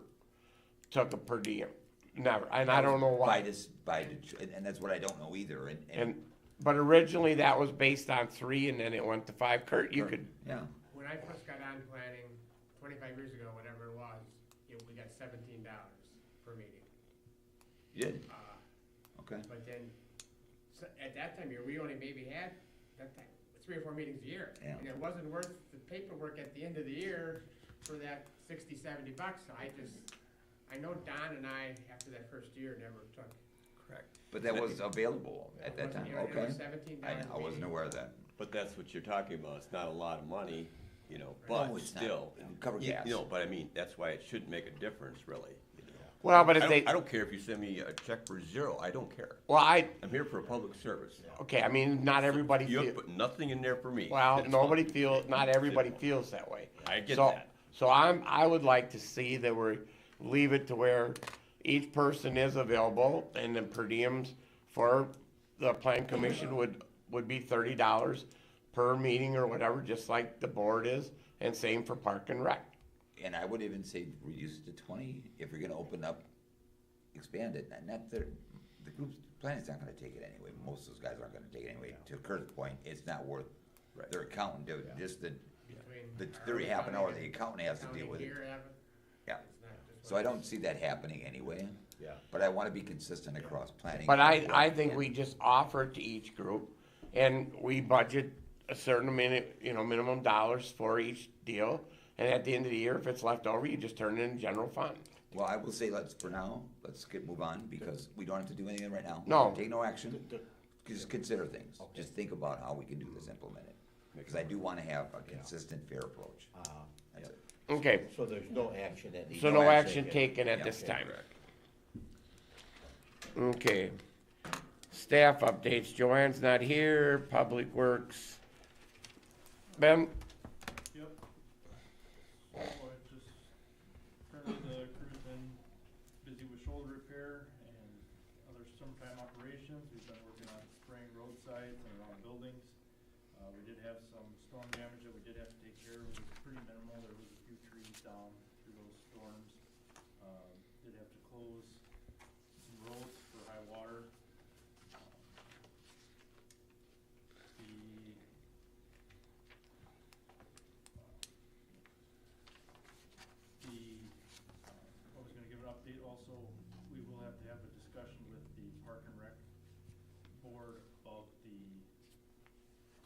took a per diem, never, and I don't know why. And that's what I don't know either, But originally that was based on 3 and then it went to 5. Kurt, you could, yeah. When I first got on planning, 25 years ago, whatever it was, we got $17 per meeting. You did? Okay. But then, at that time, we only maybe had, that time, 3 or 4 meetings a year. Yeah. And it wasn't worth the paperwork at the end of the year for that $60, $70. So I know Don and I, after that first year, never took. Correct. But that was available at that time, It was okay? $17 I wasn't meeting. aware of that. But that's what you're talking about, it's not a lot of money, you know, No, but it's not. still. It would cover gas. You know, but I mean, that's why it shouldn't make a difference, really, you know. Well, but I if don't, they, I don't care if you send me a check for zero, I don't care. well, I'm here for a public service. okay, I mean, not everybody You have feel, put nothing in there for me. well, That's nobody fine. feel, not everybody feels that way. I get So- that. So I would like to see that we leave it to where each person is available and the per diems for the plan commission would be $30 per meeting or whatever, just like the board is, and same for Park and Rec. And I would even say reduce it to 20 if you're gonna open up, expand it, and not the group's planning's not gonna take it anyway. Most of those guys aren't gonna take it anyway. To Kurt's point, it's not worth their accountant, just the Between 30 our half an hour county the accountant has to county deal with it. here having- Yeah. it's not just So I one- don't see that happening anyway, Yeah. but I wanna be consistent across planning. But I think we just offer it to each group, and we budget a certain minimum dollars for each deal, and at the end of the year, if it's left over, you just turn it in general fund. Well, I will say, for now, let's move on, because we don't have to do anything right now. No. Take no action, just consider things. Just think about how we can do this, implement it. Because I do wanna have a consistent, fair approach. That's it. Okay, So there's no action that needs. so no action taken at Yeah. this time. Okay. Staff updates, Joanne's not here, Public Works. Ben? Yep. So I just, currently the crew's been busy with shoulder repair and other summertime operations. We've been working on spraying roadsides and around buildings. We did have some storm damage that we did have to take care of. It was pretty minimal. There was a few trees down through those storms. Did have to close some roads for high water. I was gonna give an update also, we will have to have a discussion with the Park and Rec board about the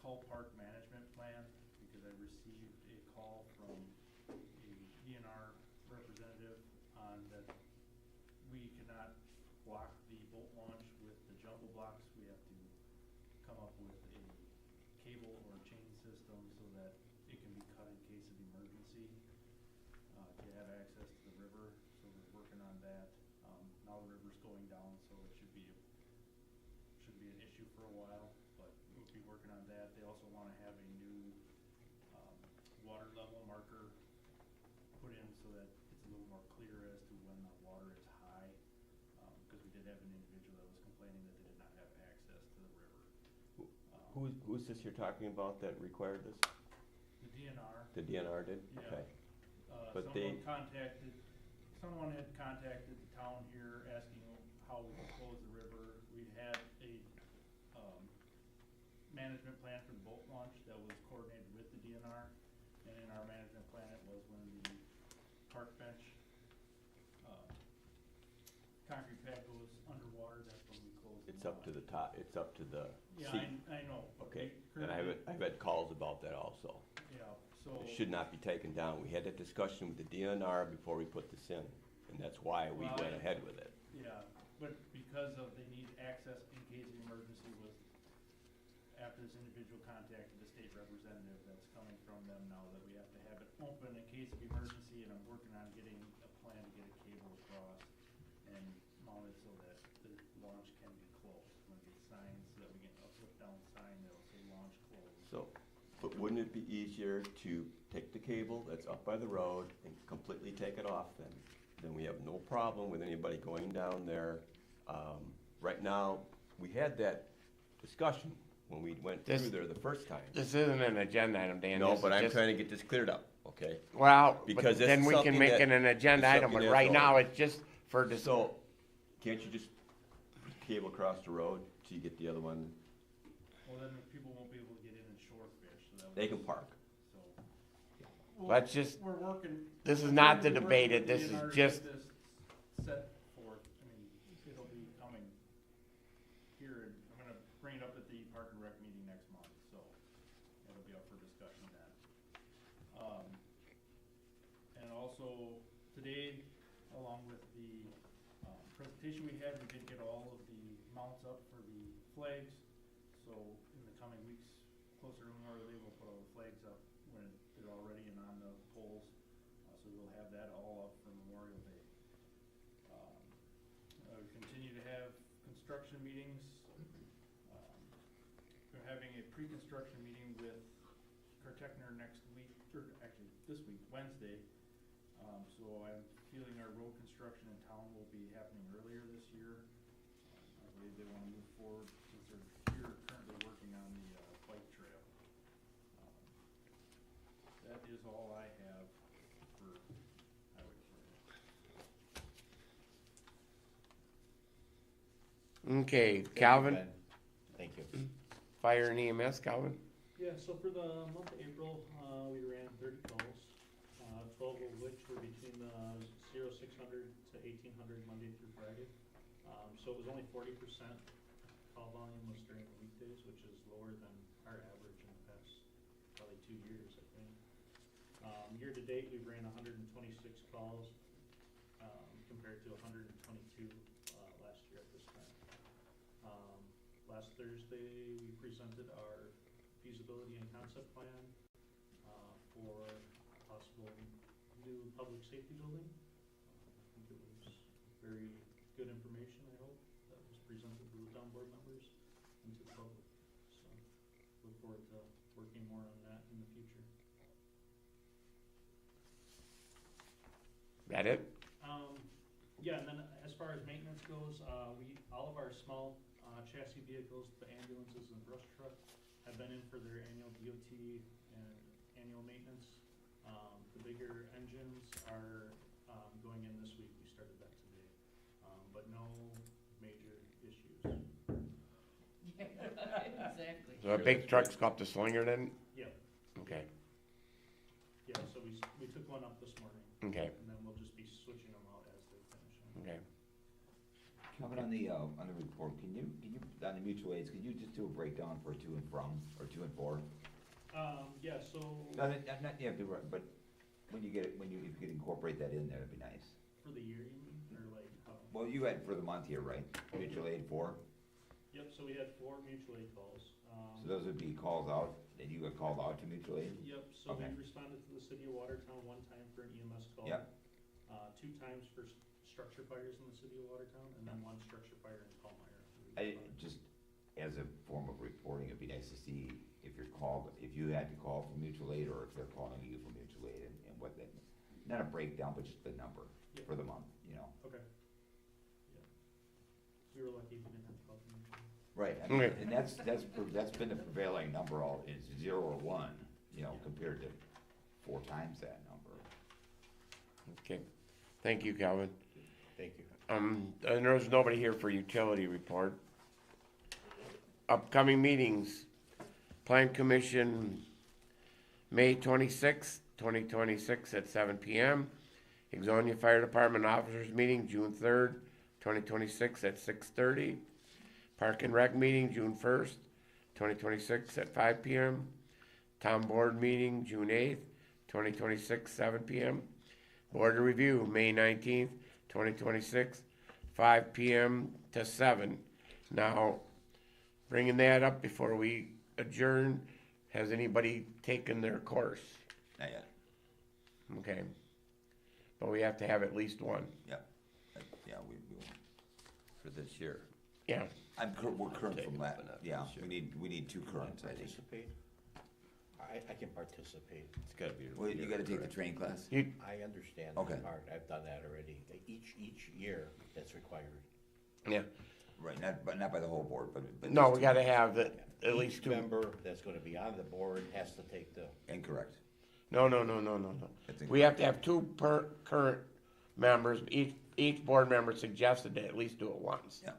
Call Park Management Plan, because I received a call from a DNR representative on that we cannot block the boat launch with the jumbo blocks. We have to come up with a cable or chain system so that it can be cut in case of emergency, to have access to the river. So we're working on that. Now the river's going down, so it should be an issue for a while, but we'll be working on that. They also wanna have a new, water level marker put in so that it's a little more clear as to when the water is high. Cause we did have an individual that was complaining that they did not have access to the river. Who's this you're talking about that required this? The DNR. The DNR did? Yeah. Okay. But someone had contacted the town here asking how we could close the river. We had a, management plan for the boat launch that was coordinated with the DNR. And in our management plan, it was when the park bench, concrete pad goes underwater, that's when we close the It's up to the top, it's up to the Yeah, seat. I know. Okay, We and I've had calls about that also. Yeah, so. It should not be taken down. We had that discussion with the DNR before we put this in, and that's why we Well, went ahead with it. Yeah, but because of they need access in case of emergency was, after this individual contacted the state representative that's coming from them now, that we have to have it open in case of emergency, and I'm working on getting a plan to get a cable across and mounted so that the launch can be closed. I'm gonna get signs so that we get a flip down sign that'll say launch closed. So, but wouldn't it be easier to take the cable that's up by the road and completely take it off then? Then we have no problem with anybody going down there. Right now, we had that discussion when we went This- through there the first time. This isn't an agenda item, Dan. No, This but is I'm just- trying to get this cleared up, okay? Well, but Because this then is we can something make that- it an agenda it's item, but something right that's now, all- it's just for dis- So, can't you just cable across the road till you get the other one? Well, then people won't be able to get in and shore fish, so that. They can park. So. Let's just- We're working. this is not to we're debate working it, with this is DNR to just- get this set forth. I mean, it'll be coming here, and I'm gonna bring it up at the Park and Rec meeting next month, so it'll be up for discussion then. And also, today, along with the, presentation we had, we did get all of the mounts up for the flags. So in the coming weeks, closer to Memorial Day, we'll put all the flags up when they're all ready and on the poles. So we'll have that all up for Memorial Day. construction meetings. We're having a pre-construction meeting with Cartechner next week, or actually this week, Wednesday. So I'm feeling our road construction in town will be happening earlier this year. I believe they wanna move forward since they're here currently working on the, bike trail. That is all I have for highway department. Okay, Thank you, Calvin, Ben. Thank you. fire and EMS, Calvin? Yeah, so for the month of April, we ran 30 calls, 12 of which were between 0600 to 1800 Monday through Friday. So it was only 40% call volume was during the weekdays, which is lower than our average in the past probably 2 years, I think. Year to date, we ran 126 calls compared to 122 last year at this time. Last Thursday, we presented our feasibility and concept plan for a possible new public safety building. I think it was very good information, I hope, that was presented to the town board members and to the public. So look forward to working more on that in the future. That it? Yeah, and then as far as maintenance goes, all of our small chassis vehicles, the ambulances and brush truck, have been in for their annual DOT and annual maintenance. The bigger engines are going in this week. We started that today, but no major issues. Yeah, exactly. So a big truck's got the slinger then? Yeah, Okay, yeah. So we took one up this morning, okay, and then we'll just be switching them out as they finish. okay. Calvin, on the report, can you, on the mutual aids, can you just do a breakdown for to and from, or to and for? Yeah. So Not, you have to, but when you get it, if you could incorporate that in there, that'd be nice. for the year, you mean, or like how? Well, you had for the month here, right? Mutual aid 4, Yep. So we had 4 mutual aid calls. so those would be calls out, that you got called out to mutual aid? Yep, so Okay. we responded to the city of Watertown 1 time for an EMS call. Yep. 2 times for structure fires in the city of Watertown, and then 1 structure fire in Palmyra. Just as a form of reporting, it'd be nice to see if you're called, if you had to call for mutual aid, or if they're calling you for mutual aid, and what that, not a breakdown, but just the number Yep. for the month, you know? Okay. Yeah. We were lucky we didn't have to call for mutual aid. Right, I mean, Okay. and that's been the prevailing number all, is 0 or 1, you know, compared to 4 times that number. Okay, thank you, Calvin. Thank you. And there's nobody here for utility report. Upcoming meetings, Plan Commission, May 26th, 2026 at 7 PM. Exonia Fire Department Officers Meeting, June 3rd, 2026 at 6:30. Park and Rec Meeting, June 1st, 2026 at 5 PM. Town Board Meeting, June 8th, 2026, 7 PM. Board of Review, May 19th, 2026, 5 PM to 7. Now, bringing that up before we adjourn, has anybody taken their course? Not yet, Okay. But we have to have at least one. yeah, we, For this year. Yeah. we're current from that, But not yeah, this year. we need 2 currents, I think. Participate? I can participate. It's gotta be. Well, you gotta take the correct. train class? You, I understand Okay. that part. I've done that already. Each year, that's required. yeah. Right, but not by the whole board, but. No, we gotta have at least Each 2. member that's gonna be on the board has to take the, Incorrect. No. That's We have to have 2 current members. Each board member suggested to at least do it once. Yeah.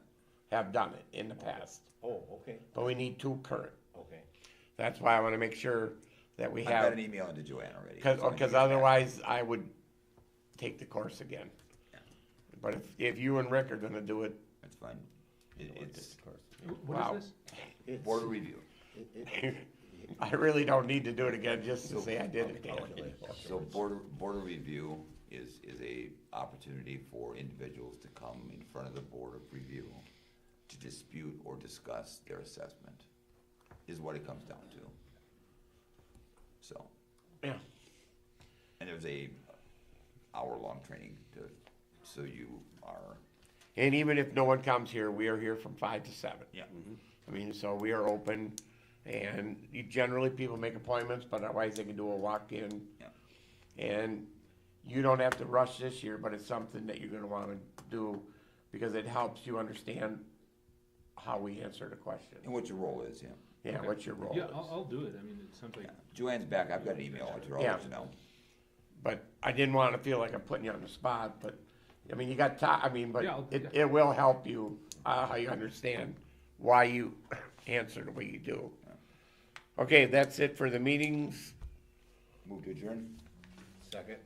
Have done it in the past. oh, okay, But we need 2 current. okay. That's why I wanna make sure that we I got have, an email into Joanne already. cause, so I can cause get back. otherwise I would take the course again. Yeah. But if you and Rick are gonna do it, That's fine. It's wow. What is this? It's- board review. I really don't need to do it again just to say I did it again. So board of review is a opportunity for individuals to come in front of the board of review to dispute or discuss their assessment, is what it comes down to. So, Yeah, and there's a hour-long training so you are And even if no one comes here, we are here from 5 to 7. Yeah. I mean, so we are open, and generally people make appointments, but otherwise they can do a walk-in. Yeah. And you don't have to rush this year, but it's something that you're gonna wanna do, because it helps you understand how we answer the question. And what your role is, yeah. Yeah, Okay. what your role Yeah, is. I'll do it. I mean, it sounds like, Yeah. Joanne's back, I've got an email with her, I'll Yeah. let you know. But I didn't wanna feel like I'm putting you on the spot, but, I mean, you got I mean, but Yeah, it will help you, how you understand why you answer the way you do. Okay, that's it for the meetings. Move to adjourn? Second.